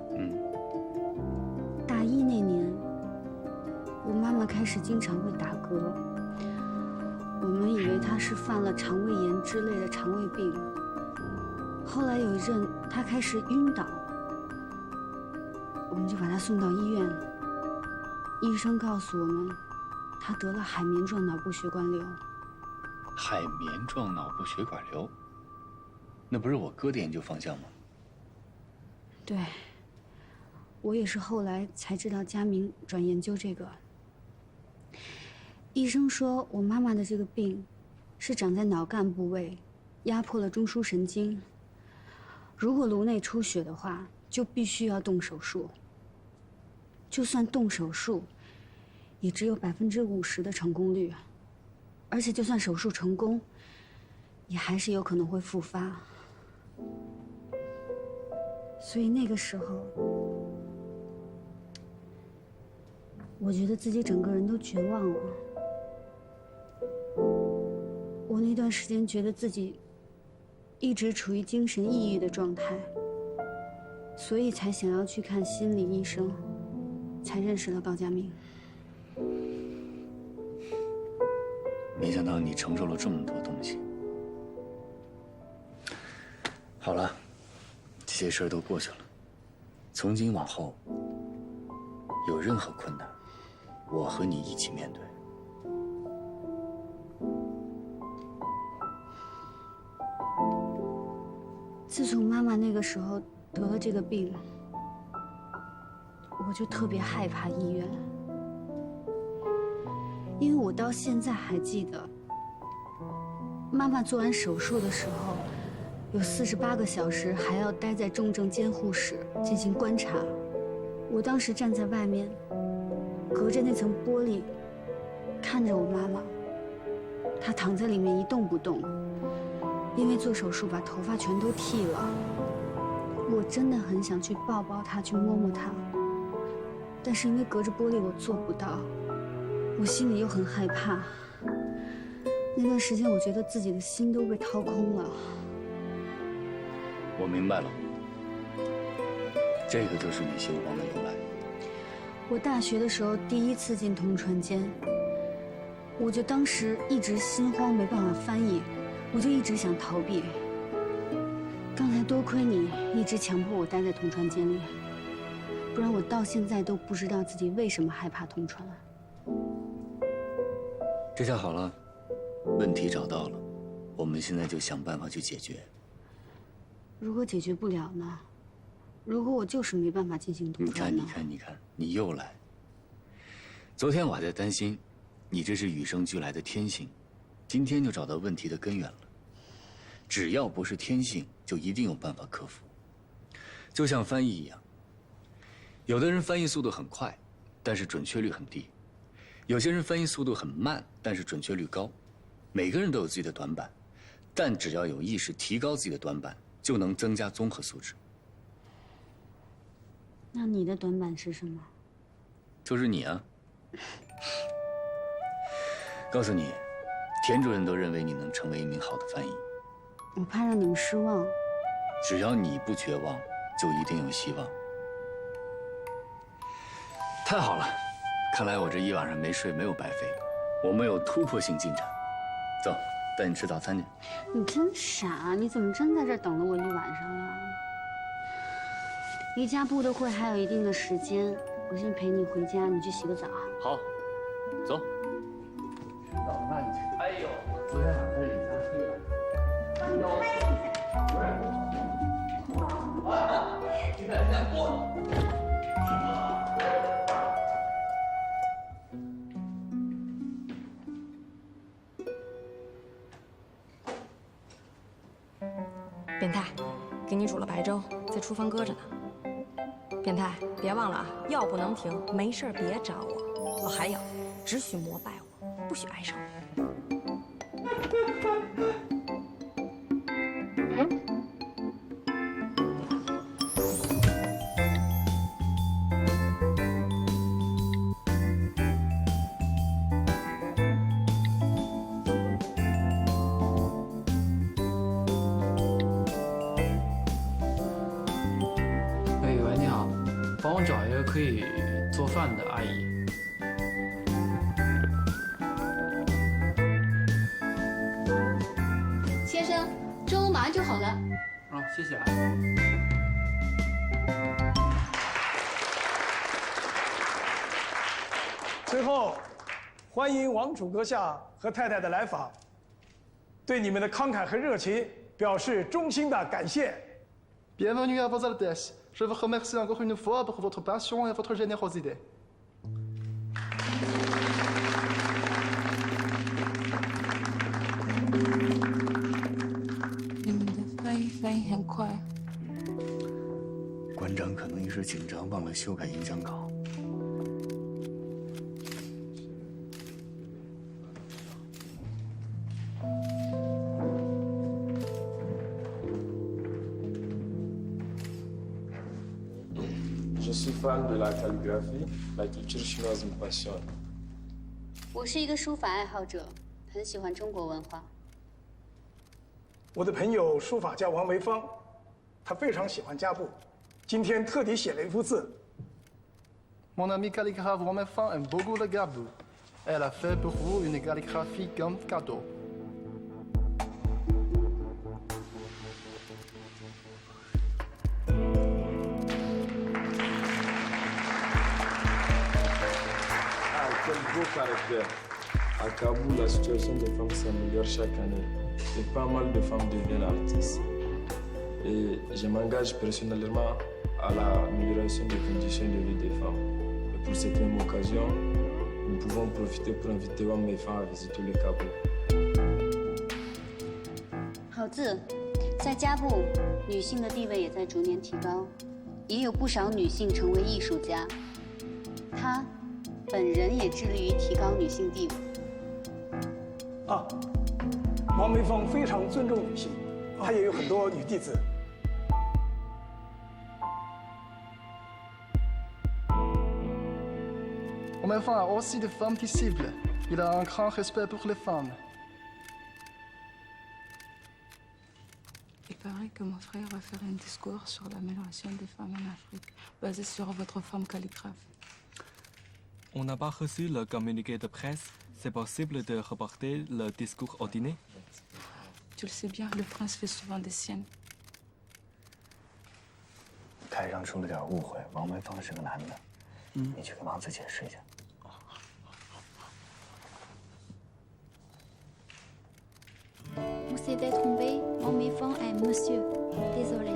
大一那年，我妈妈开始经常会打嗝，我们以为她是犯了肠胃炎之类的肠胃病。后来有一阵，她开始晕倒，我们就把她送到医院了。医生告诉我们，她得了海绵状脑部血管瘤。海绵状脑部血管瘤，那不是我哥的研究方向吗？对，我也是后来才知道佳明转研究这个。医生说我妈妈的这个病是长在脑干部位，压迫了中枢神经。如果颅内出血的话，就必须要动手术。就算动手术，也只有50%的成功率。而且就算手术成功，也还是有可能会复发。所以那个时候，我觉得自己整个人都绝望了。我那段时间觉得自己一直处于精神抑郁的状态，所以才想要去看心理医生，才认识了高佳明。没想到你承受了这么多东西。好了，这些事儿都过去了。从今往后，有任何困难，我和你一起面对。自从妈妈那个时候得了这个病，我就特别害怕医院。因为我到现在还记得，妈妈做完手术的时候，有48个小时还要待在重症监护室进行观察。我当时站在外面，隔着那层玻璃，看着我妈妈，她躺在里面一动不动，因为做手术把头发全都剃了。我真的很想去抱抱她，去摸摸她，但是因为隔着玻璃我做不到。我心里又很害怕，那段时间我觉得自己的心都被掏空了。我明白了，这个就是你心慌的由来。我大学的时候第一次进同船间，我就当时一直心慌，没办法翻译，我就一直想逃避。刚才多亏你一直强迫我待在同船间里，不然我到现在都不知道自己为什么害怕同船。这下好了，问题找到了，我们现在就想办法去解决。如果解决不了呢？如果我就是没办法进行同船呢？你看，你又来。昨天我还在担心，你这是与生俱来的天性，今天就找到问题的根源了。只要不是天性，就一定有办法克服。就像翻译一样，有的人翻译速度很快，但是准确率很低；有些人翻译速度很慢，但是准确率高。每个人都有自己的短板，但只要有意识提高自己的短板，就能增加综合素质。那你的短板是什么？就是你啊！告诉你，田主任都认为你能成为一名好的翻译。我怕让你们失望。只要你不绝望，就一定有希望。太好了，看来我这一晚上没睡没有白费，我们有突破性进展。走，带你吃早餐去。你真傻，你怎么真在这儿等了我一晚上啊？离家部的会还有一定的时间，我先陪你回家，你去洗个澡。好，走。老那你去。哎呦，昨天晚上在你家睡了。你敢再过？变态，给你煮了白粥，在厨房搁着呢。变态，别忘了啊，药不能停，没事别找我。哦，还有，只许膜拜我，不许爱上我。喂，你好，帮我找一个可以做饭的阿姨。先生，粥马上就好了。啊，谢谢啊。最后，欢迎王主阁下和太太的来访，对你们的慷慨和热情表示衷心的感谢。Bienvenue à vos Altesses. Je vous remercie encore une fois pour votre passion et votre générosité. 你们的翻译很快。馆长可能一时紧张，忘了修改演讲稿。Je suis fan de la calligraphie, la culture chinoise me passionne. 我是一个书法爱好者，很喜欢中国文化。我的朋友书法家王维芳，他非常喜欢家布，今天特地写了一幅字。Mon ami calligraphe Wang Meifang aime beaucoup le gabou. Elle a fait pour vous une calligraphie comme cadeau. 啊，quel beau caractère! À Kaboul, la situation des femmes s'améliore chaque année et pas mal de femmes deviennent artistes. Et je m'engage personnellement à l'amélioration des conditions de vie des femmes. Et pour cette même occasion, nous pouvons profiter pour inviter Wang Meifang à visiter le Kaboul. 好字，在家部，女性的地位也在逐年提高，也有不少女性成为艺术家。她本人也致力于提高女性地位。啊，王梅芳非常尊重女性，她也有很多女弟子。Wang Meifang a aussi des femmes disciples. Il a un grand respect pour les femmes. Il paraît que mon frère va faire un discours sur l'amélioration des femmes en Afrique, basé sur votre femme calligraphe. On n'a pas reçu le communiqué de presse. C'est possible de reporter le discours au dîner? Tu le sais bien, le prince fait souvent des siennes. 台上出了点误会，王梅芳是个男的，你去跟王子解释一下。Vous s'est trompé, Wang Meifang est monsieur. Désolé.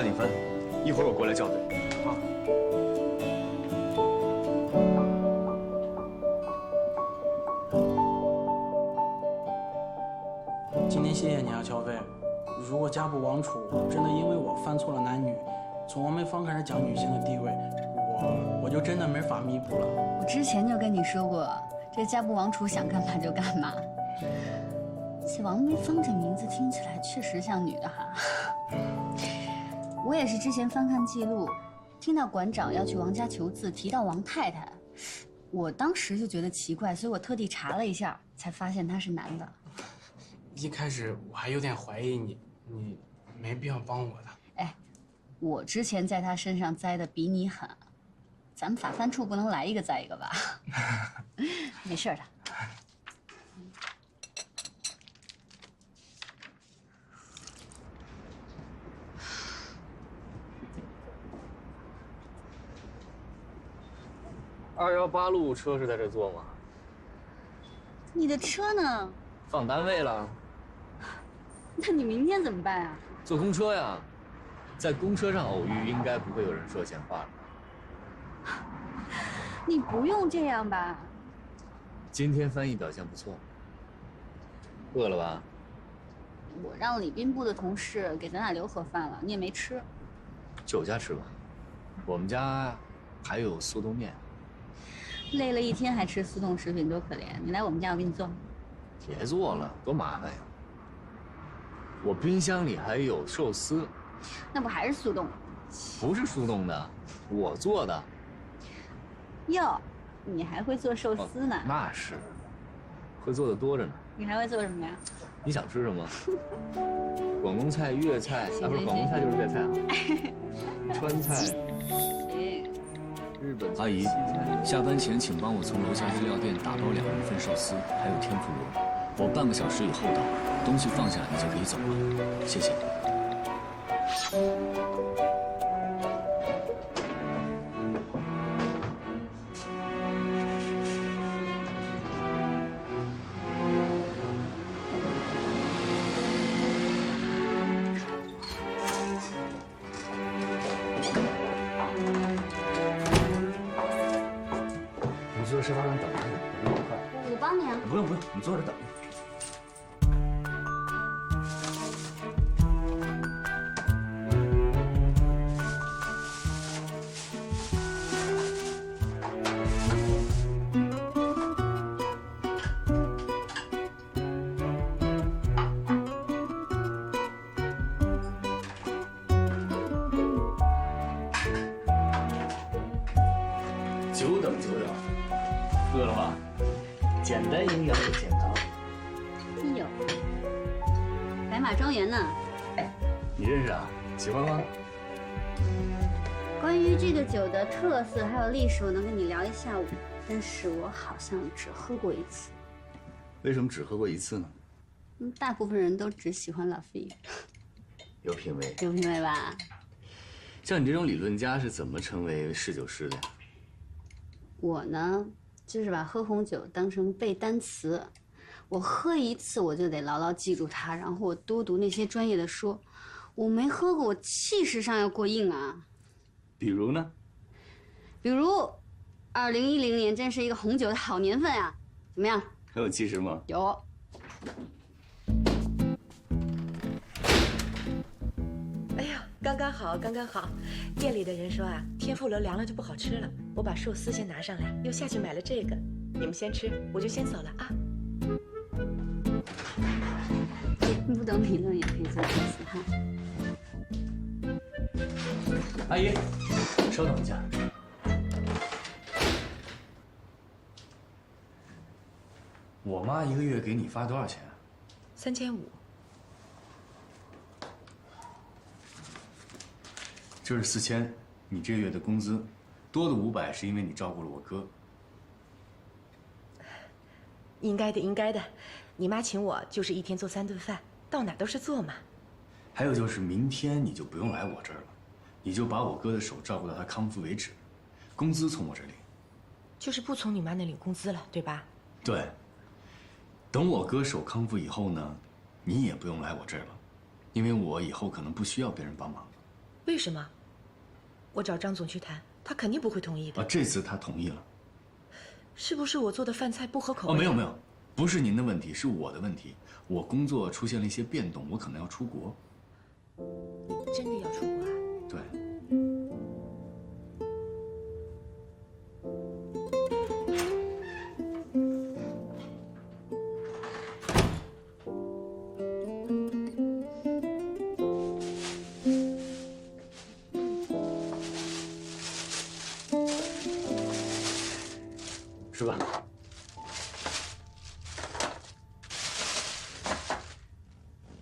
抓紧翻，一会儿我过来校对。好。今天谢谢你啊，乔飞。如果家不王储真的因为我犯错了男女，从王梅芳开始讲女性的地位，我就真的没法弥补了。我之前就跟你说过，这家不王储想干嘛就干嘛。这王梅芳这名字听起来确实像女的哈。我也是之前翻看记录，听到馆长要去王家求字，提到王太太，我当时就觉得奇怪，所以我特地查了一下，才发现他是男的。一开始我还有点怀疑你，你没必要帮我的。哎，我之前在他身上栽的比你狠，咱们法番处不能来一个栽一个吧？没事的。218路车是在这坐吗？你的车呢？放单位了。那你明天怎么办啊？坐公车呀，在公车上偶遇，应该不会有人说闲话了。你不用这样吧？今天翻译表现不错。饿了吧？我让礼宾部的同事给咱俩留盒饭了，你也没吃。去我家吃吧，我们家还有速冻面。累了一天还吃速冻食品，多可怜！你来我们家，我给你做。别做了，多麻烦呀！我冰箱里还有寿司。那不还是速冻？不是速冻的，我做的。哟，你还会做寿司呢？那是，会做的多着呢。你还会做什么呀？你想吃什么？广东菜、粤菜，啊，不是广东菜就是粤菜啊。川菜。日本。阿姨，下班前请帮我从楼下日料店打包2人份寿司，还有天妇罗。我半个小时以后到，东西放下你就可以走了，谢谢。你坐沙发上等着你，我快。我帮你啊。不用，你坐着等。久等久等，饿了吗？简单营养也健康。哎呦，白马庄园呢？你认识啊？喜欢吗？关于这个酒的特色还有历史，我能跟你聊一下午，但是我好像只喝过一次。为什么只喝过一次呢？大部分人都只喜欢拉菲。有品位，有品位吧？像你这种理论家是怎么成为侍酒师的呀？我呢，就是把喝红酒当成背单词，我喝一次我就得牢牢记住它，然后我多读那些专业的书。我没喝过，我气势上要过硬啊。比如呢？比如，2010年真是一个红酒的好年份啊！怎么样？很有气势吗？有。哎呀，刚刚好，刚刚好。店里的人说啊，天妇罗凉了就不好吃了。我把寿司先拿上来，又下去买了这个。你们先吃，我就先走了啊。不懂理论也可以做寿司哈。阿姨，稍等一下。我妈一个月给你发多少钱啊？3500。这是4000，你这个月的工资，多的500是因为你照顾了我哥。应该的，应该的。你妈请我就是一天做3顿饭，到哪都是做嘛。还有就是明天你就不用来我这儿了，你就把我哥的手照顾到他康复为止，工资从我这里。就是不从你妈那领工资了，对吧？对。等我哥手康复以后呢，你也不用来我这儿了，因为我以后可能不需要别人帮忙。为什么？我找张总去谈，他肯定不会同意的。这次他同意了。是不是我做的饭菜不合口味？没有，不是您的问题，是我的问题。我工作出现了一些变动，我可能要出国。你真的要出国啊？对。吃吧。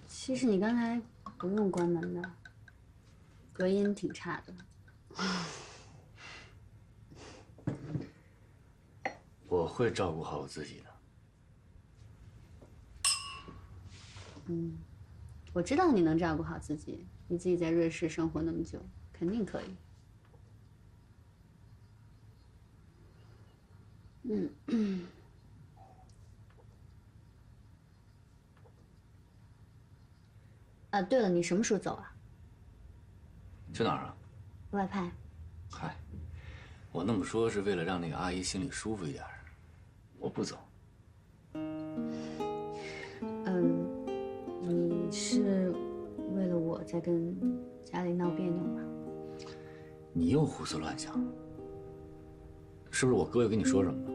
其实你刚才不用关门的，隔音挺差的。我会照顾好我自己的。我知道你能照顾好自己，你自己在瑞士生活那么久，肯定可以。啊，对了，你什么时候走啊？去哪儿啊？外派。嗨，我那么说是为了让那个阿姨心里舒服一点。我不走。你是为了我在跟家里闹别扭吗？你又胡思乱想，是不是我哥又跟你说什么了？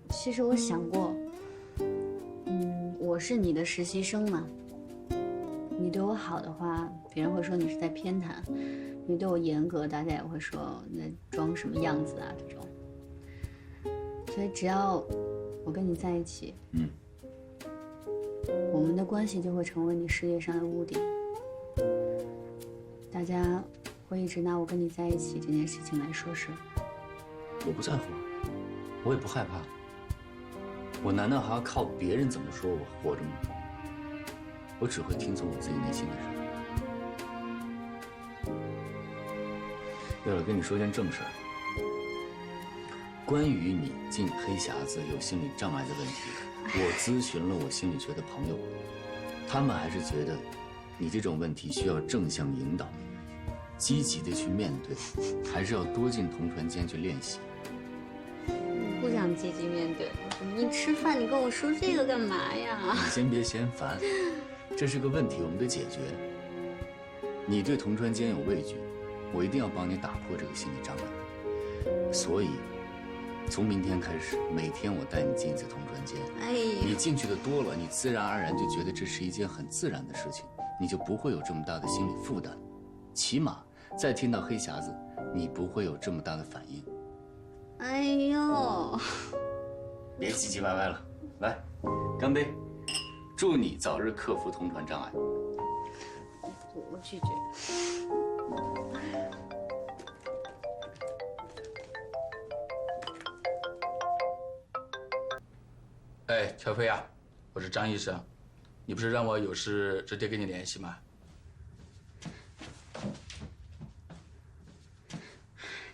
其实我想过，我是你的实习生嘛，你对我好的话，别人会说你是在偏袒；你对我严格，大家也会说你在装什么样子啊这种。所以只要我跟你在一起，我们的关系就会成为你事业上的污点。大家会一直拿我跟你在一起这件事情来说事。我不在乎，我也不害怕。我难道还要靠别人怎么说我活着吗？我只会听从我自己内心的声音。对了，跟你说件正事儿。关于你进黑匣子有心理障碍的问题，我咨询了我心理学的朋友，他们还是觉得你这种问题需要正向引导，积极的去面对，还是要多进同传间去练习。不想积极面对，你吃饭你跟我说这个干嘛呀？你先别嫌烦，这是个问题，我们得解决。你对同传间有畏惧，我一定要帮你打破这个心理障碍。所以，从明天开始，每天我带你进一次同传间。你进去的多了，你自然而然就觉得这是一件很自然的事情，你就不会有这么大的心理负担。起码再听到黑匣子，你不会有这么大的反应。哎呦，别唧唧歪歪了，来，干杯！祝你早日克服同传障碍。我拒绝。哎，乔飞啊，我是张医生，你不是让我有事直接跟你联系吗？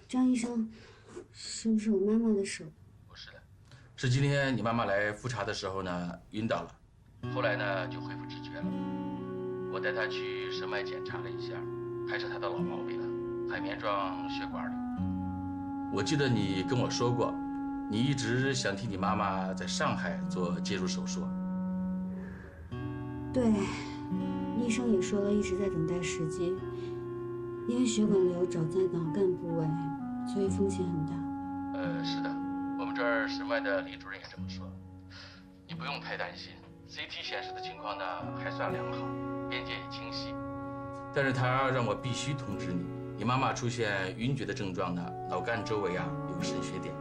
张医生，是不是我妈妈的手？不是的，是今天你妈妈来复查的时候呢，晕倒了，后来呢就恢复知觉了。我带她去神脉检查了一下，还是她的老毛病了，海绵状血管瘤。我记得你跟我说过，你一直想替你妈妈在上海做介入手术。对，医生也说了，一直在等待时机。因为血管瘤长在脑干部位，所以风险很大。是的，我们这儿神脉的李主任也这么说。你不用太担心 ，CT 显示的情况呢还算良好，边界也清晰。但是他让我必须通知你，你妈妈出现晕厥的症状呢，脑干周围啊有渗血点，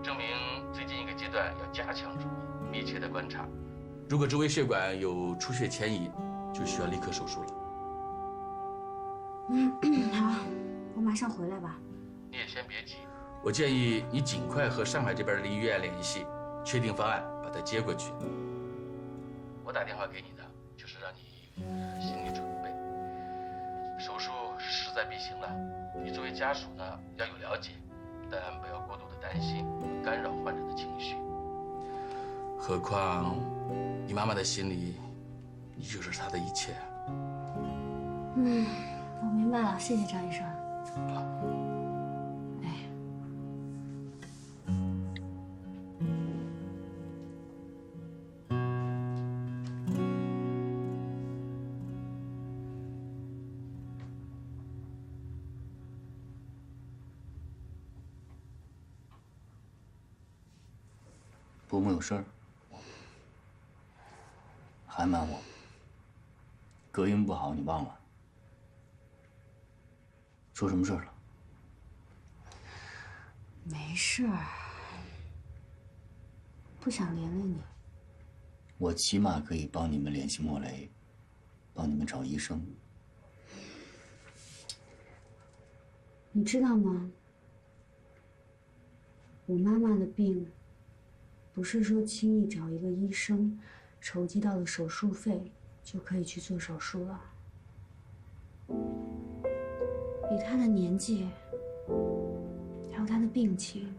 证明最近一个阶段要加强注意，密切的观察。如果周围血管有出血前移，就需要立刻手术了。好，我马上回来吧。你也先别急，我建议你尽快和上海这边的医院联系，确定方案，把他接过去。我打电话给你的，就是让你心理准备，手术是势在必行了。你作为家属呢，要有了解，但不要过度的担心，干扰患者的情绪。何况你妈妈的心里，你就是她的一切。我明白了，谢谢张医生。伯母有事儿，还瞒我。隔音不好，你忘了？出什么事儿了？没事儿，不想连累你。我起码可以帮你们联系莫雷，帮你们找医生。你知道吗？我妈妈的病，不是说轻易找一个医生，筹集到了手术费，就可以去做手术了。以她的年纪，还有她的病情，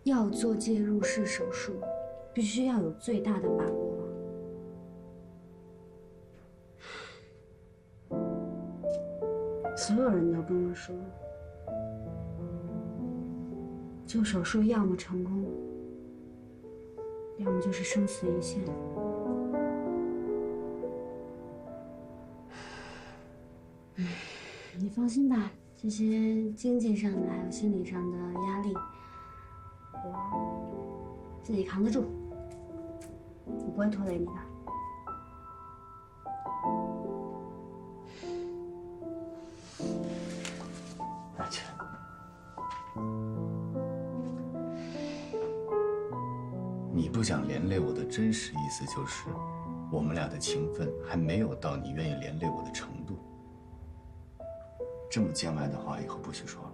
要做介入式手术，必须要有最大的把握。所有人都跟我说，做手术要么成功，要么就是生死一线。你放心吧，这些经济上的还有心理上的压力，我自己扛得住，我不会拖累你的。来去。你不想连累我的真实意思就是，我们俩的情分还没有到你愿意连累我的程度。这么见外的话，以后不许说了。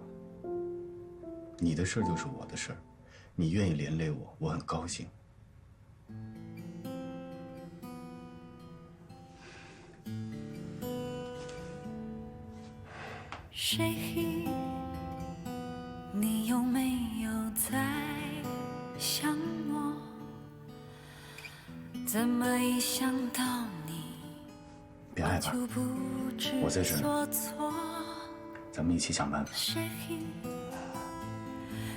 你的事儿就是我的事儿，你愿意连累我，我很高兴。谁？你有没有在想我？怎么一想到你，别害怕，我在这儿，咱们一起想办法。谁？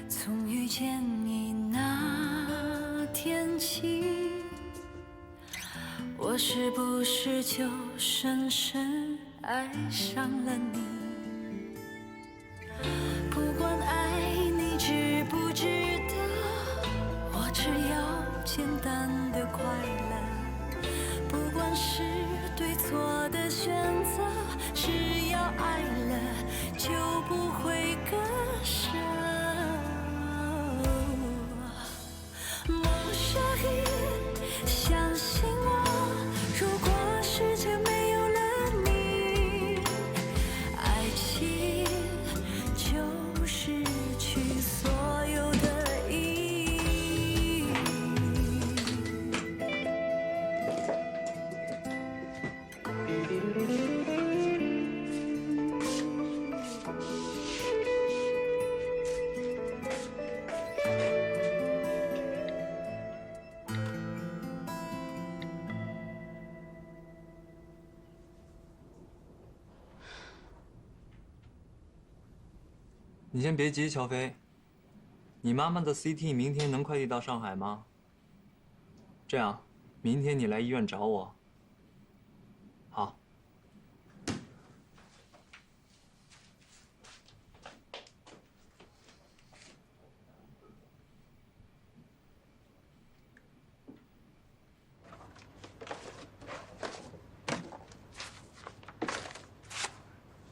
从遇见你那天起，我是不是就深深爱上了你？不管爱你知不知道，我只要简单的快乐。不管是对错的选择，只要爱了就不会割舍。梦想相信我，如果世界没有了你，爱情就失去所有的意义。你先别急，乔飞。你妈妈的 CT 明天能快递到上海吗？这样，明天你来医院找我。好。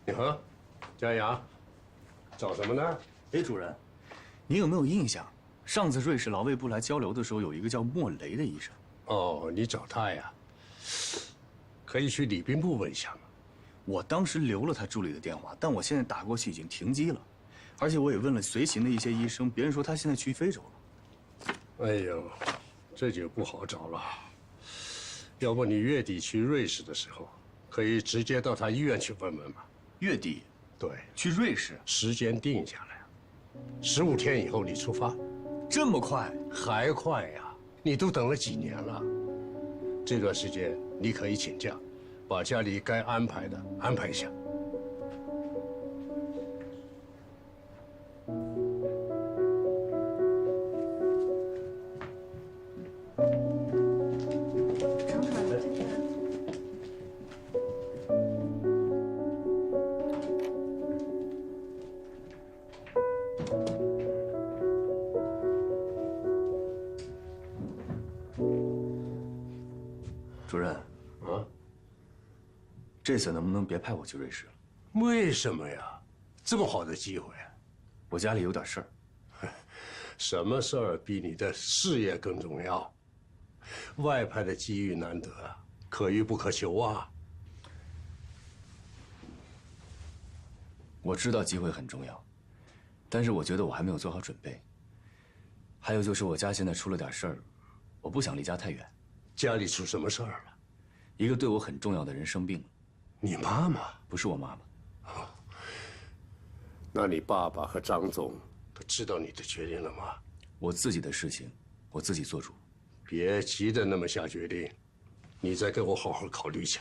你好，佳阳，找什么呢？哎，主任，您有没有印象？上次瑞士劳卫部来交流的时候，有一个叫莫雷的医生。哦，你找他呀？可以去礼宾部问一下嘛。我当时留了他助理的电话，但我现在打过去已经停机了，而且我也问了随行的一些医生，别人说他现在去非洲了。哎呦，这就不好找了。要不你月底去瑞士的时候，可以直接到他医院去问问嘛。月底？对，去瑞士，时间定下来，15天以后你出发。这么快？还快呀！你都等了几年了。这段时间你可以请假，把家里该安排的安排一下。主任，这次能不能别派我去瑞士了？为什么呀？这么好的机会，我家里有点事儿。什么事儿比你的事业更重要？外派的机遇难得，可遇不可求啊。我知道机会很重要，但是我觉得我还没有做好准备。还有就是我家现在出了点事儿，我不想离家太远。家里出什么事儿了？一个对我很重要的人生病了。你妈妈？不是我妈妈。那你爸爸和张总都知道你的决定了吗？我自己的事情，我自己做主。别急着那么下决定，你再给我好好考虑一下。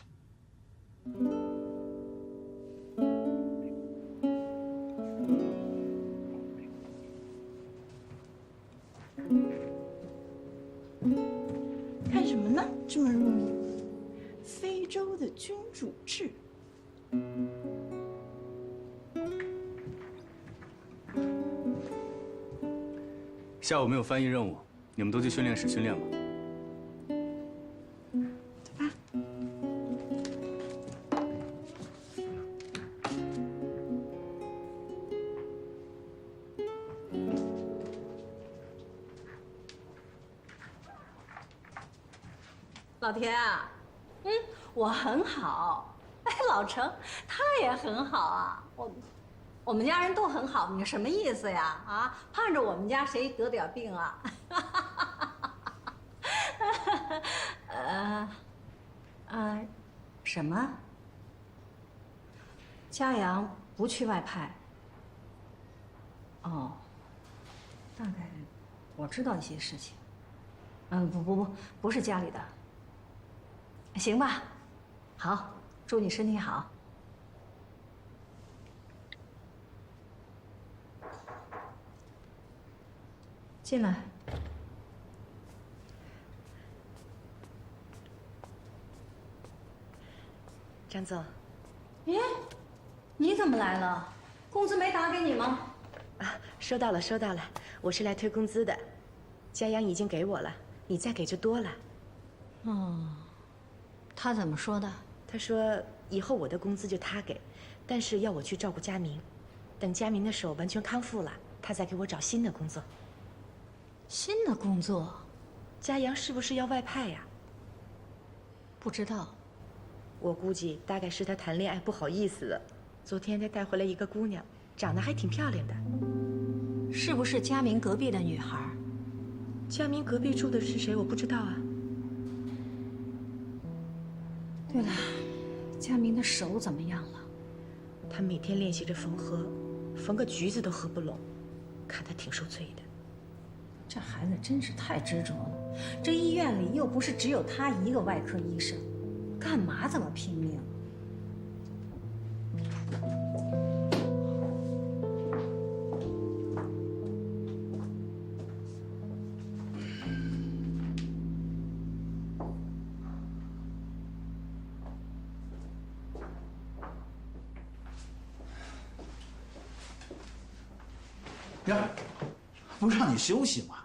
看什么呢？这么入迷？非洲的君主制。下午没有翻译任务，你们都去训练室训练吧。老田啊，我很好，哎，老程他也很好啊，我们家人都很好，你什么意思呀？啊，盼着我们家谁得点病啊？什么？嘉阳不去外派？哦，大概我知道一些事情。不是家里的。行吧，好，祝你身体好。进来。张总，耶，你怎么来了？工资没打给你吗？啊，收到了，收到了。我是来退工资的，嘉阳已经给我了，你再给就多了。哦，他怎么说的？他说以后我的工资就他给，但是要我去照顾佳明，等佳明的手完全康复了，他再给我找新的工作。新的工作？嘉阳是不是要外派呀？不知道。我估计大概是他谈恋爱不好意思了。昨天他带回来一个姑娘，长得还挺漂亮的。是不是佳明隔壁的女孩？佳明隔壁住的是谁？我不知道啊。对了，佳明的手怎么样了？他每天练习着缝合，缝个橘子都合不拢，看他挺受罪的。这孩子真是太执着了。这医院里又不是只有他一个外科医生，干嘛这么拼命？呀，不让你休息吗？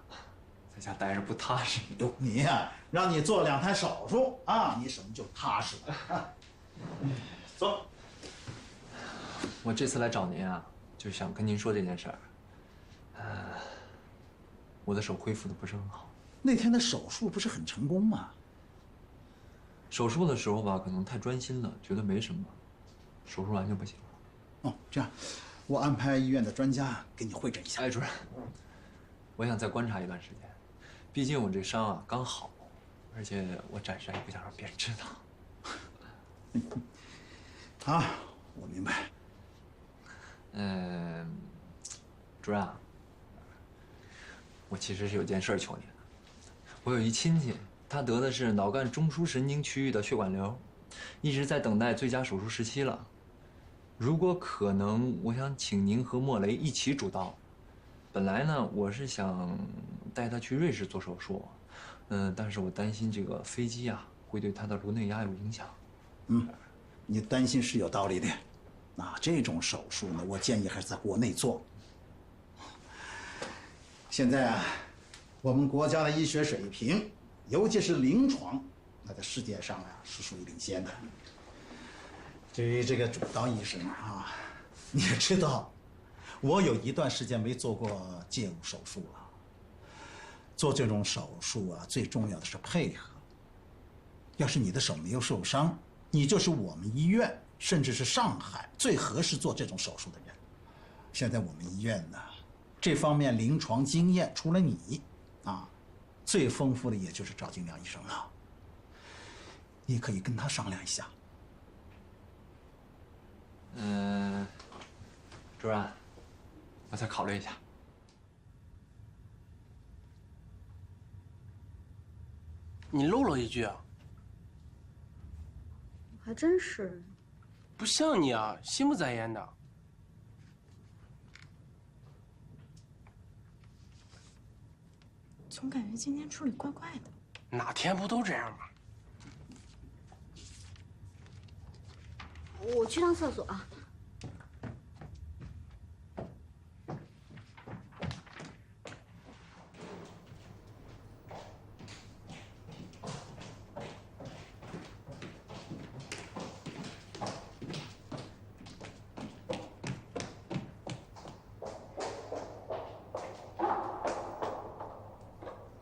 在家待着不踏实。哟，你呀，让你做2台手术啊，你什么就踏实了。走。我这次来找您啊，就想跟您说这件事儿。我的手恢复的不是很好。那天的手术不是很成功吗？手术的时候吧，可能太专心了，觉得没什么，手术完就不行了。哦，这样。我安排医院的专家给你会诊一下。哎，主任，我想再观察一段时间，毕竟我这伤啊刚好，而且我暂时还不想让别人知道。啊，我明白。主任啊，我其实是有件事求你的。我有一亲戚，他得的是脑干中枢神经区域的血管瘤，一直在等待最佳手术时期了。如果可能，我想请您和莫雷一起主刀。本来呢，我是想带他去瑞士做手术，但是我担心这个飞机啊会对他的颅内压有影响。你担心是有道理的。这种手术呢，我建议还是在国内做。现在啊，我们国家的医学水平，尤其是临床，那在世界上啊是属于领先的。至于这个主刀医生啊，你也知道，我有一段时间没做过介入手术了。做这种手术啊，最重要的是配合。要是你的手没有受伤，你就是我们医院，甚至是上海最合适做这种手术的人。现在我们医院呢，这方面临床经验除了你，最丰富的也就是赵金良医生了。你可以跟他商量一下。主任，我再考虑一下。你漏了一句啊！还真是。不像你啊，心不在焉的。总感觉今天处理怪怪的。哪天不都这样吗？我去趟厕所啊。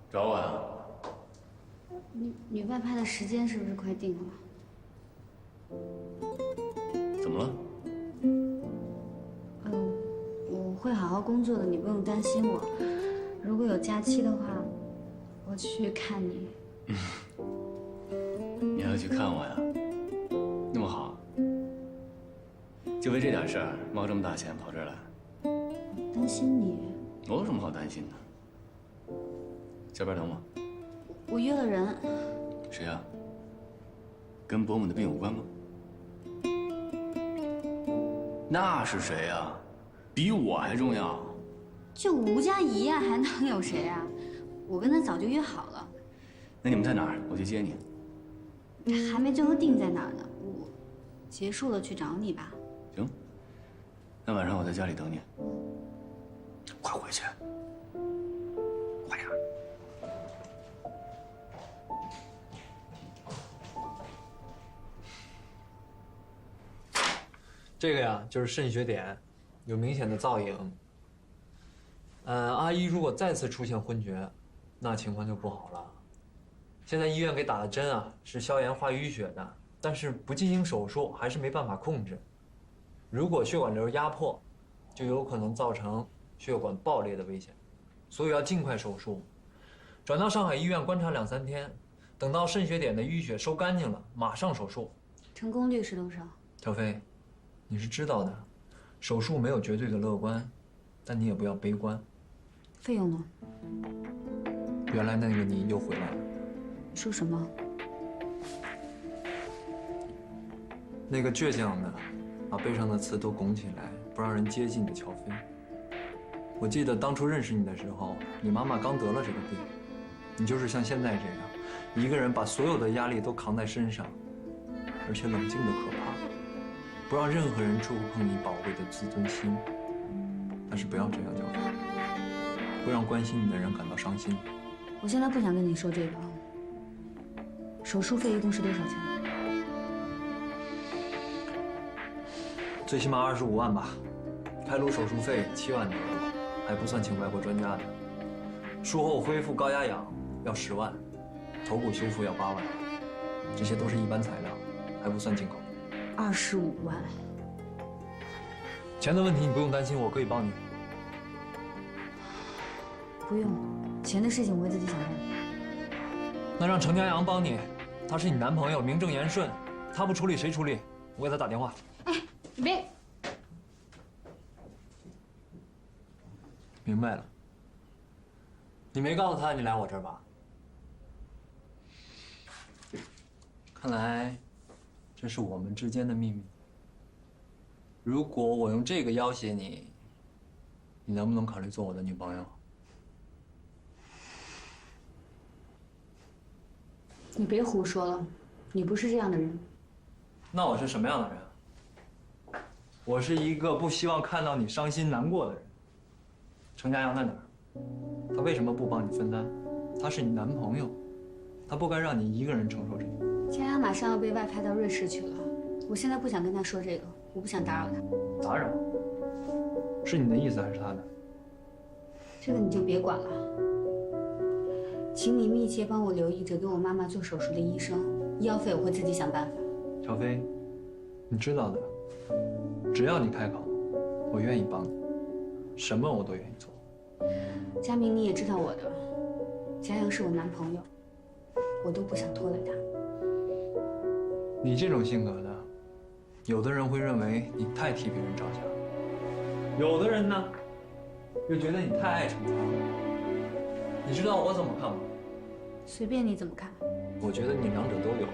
找我呀？女外派的时间是不是快定了？怎么了？我会好好工作的，你不用担心我。如果有假期的话，我去看你。你还要去看我呀？那么好，就为这点事儿冒这么大险跑这儿来？担心你。我有什么好担心的？下班疼吗？我约了人。谁呀？跟伯母的病有关吗？那是谁呀？比我还重要。就吴佳怡呀，还能有谁啊？我跟他早就约好了。那你们在哪儿？我去接你。还没最后定在哪儿呢，我结束了去找你吧。行。那晚上我在家里等你。快回去。快点。这个呀，就是肾血点，有明显的造影。阿姨如果再次出现昏厥，那情况就不好了。现在医院给打的针啊，是消炎化淤血的，但是不进行手术还是没办法控制。如果血管瘤压迫，就有可能造成血管爆裂的危险，所以要尽快手术，转到上海医院观察2、3天，等到肾血点的淤血收干净了，马上手术。成功率是多少？小飞，你是知道的，手术没有绝对的乐观，但你也不要悲观。费用呢？原来那个你又回来了。说什么？那个倔强的，把背上的刺都拱起来，不让人接近的乔飞。我记得当初认识你的时候，你妈妈刚得了这个病，你就是像现在这样，一个人把所有的压力都扛在身上，而且冷静的可怕，不让任何人触碰你宝贵的自尊心。但是不要这样，乔飞，会让关心你的人感到伤心。我现在不想跟你说这个。手术费一共是多少钱？最起码25万吧，开颅手术费7万多，还不算请外国专家的。术后恢复高压氧要10万，头骨修复要8万，这些都是一般材料，还不算进口。25万。钱的问题你不用担心，我可以帮你。不用，钱的事情我会自己想办法。那让程家阳帮你，他是你男朋友，名正言顺，他不处理谁处理？我给他打电话。哎，你别。明白了。你没告诉他你来我这儿吧？看来，这是我们之间的秘密。如果我用这个要挟你，你能不能考虑做我的女朋友？你别胡说了，你不是这样的人。那我是什么样的人？我是一个不希望看到你伤心难过的人。程家阳在哪儿？他为什么不帮你分担？他是你男朋友，他不该让你一个人承受这个。佳阳马上要被外派到瑞士去了，我现在不想跟他说这个，我不想打扰他。打扰？是你的意思还是他的？这个你就别管了。请你密切帮我留意着给我妈妈做手术的医生，医药费我会自己想办法。乔飞，你知道的，只要你开口，我愿意帮你，什么我都愿意做。佳明，你也知道我的，佳阳是我男朋友，我都不想拖累他。你这种性格的，有的人会认为你太替别人着想，有的人呢，又觉得你太爱逞强了。你知道我怎么看吗？随便你怎么看。我觉得你两者都有，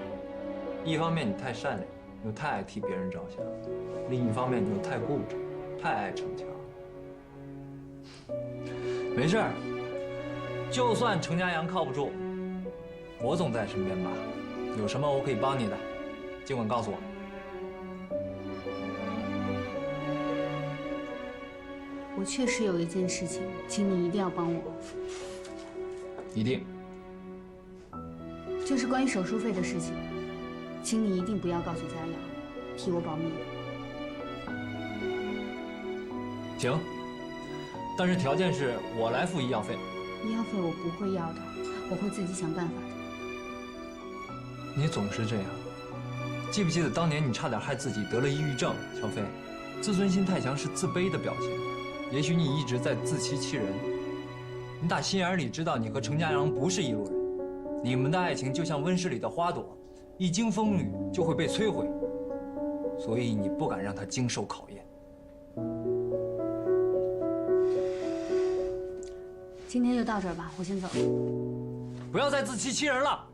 一方面你太善良，又太爱替别人着想；另一方面你又太固执，太爱逞强。没事儿，就算程家阳靠不住，我总在身边吧。有什么我可以帮你的，尽管告诉我。我确实有一件事情，请你一定要帮我。一定。就是关于手术费的事情，请你一定不要告诉佳阳，替我保密。行，但是条件是我来付医药费。医药费我不会要的，我会自己想办法的。你总是这样，记不记得当年你差点害自己得了抑郁症？小飞，自尊心太强是自卑的表现。也许你一直在自欺欺人。你打心眼里知道你和程家阳不是一路人，你们的爱情就像温室里的花朵，一经风雨就会被摧毁，所以你不敢让它经受考验。今天就到这儿吧，我先走。不要再自欺欺人了。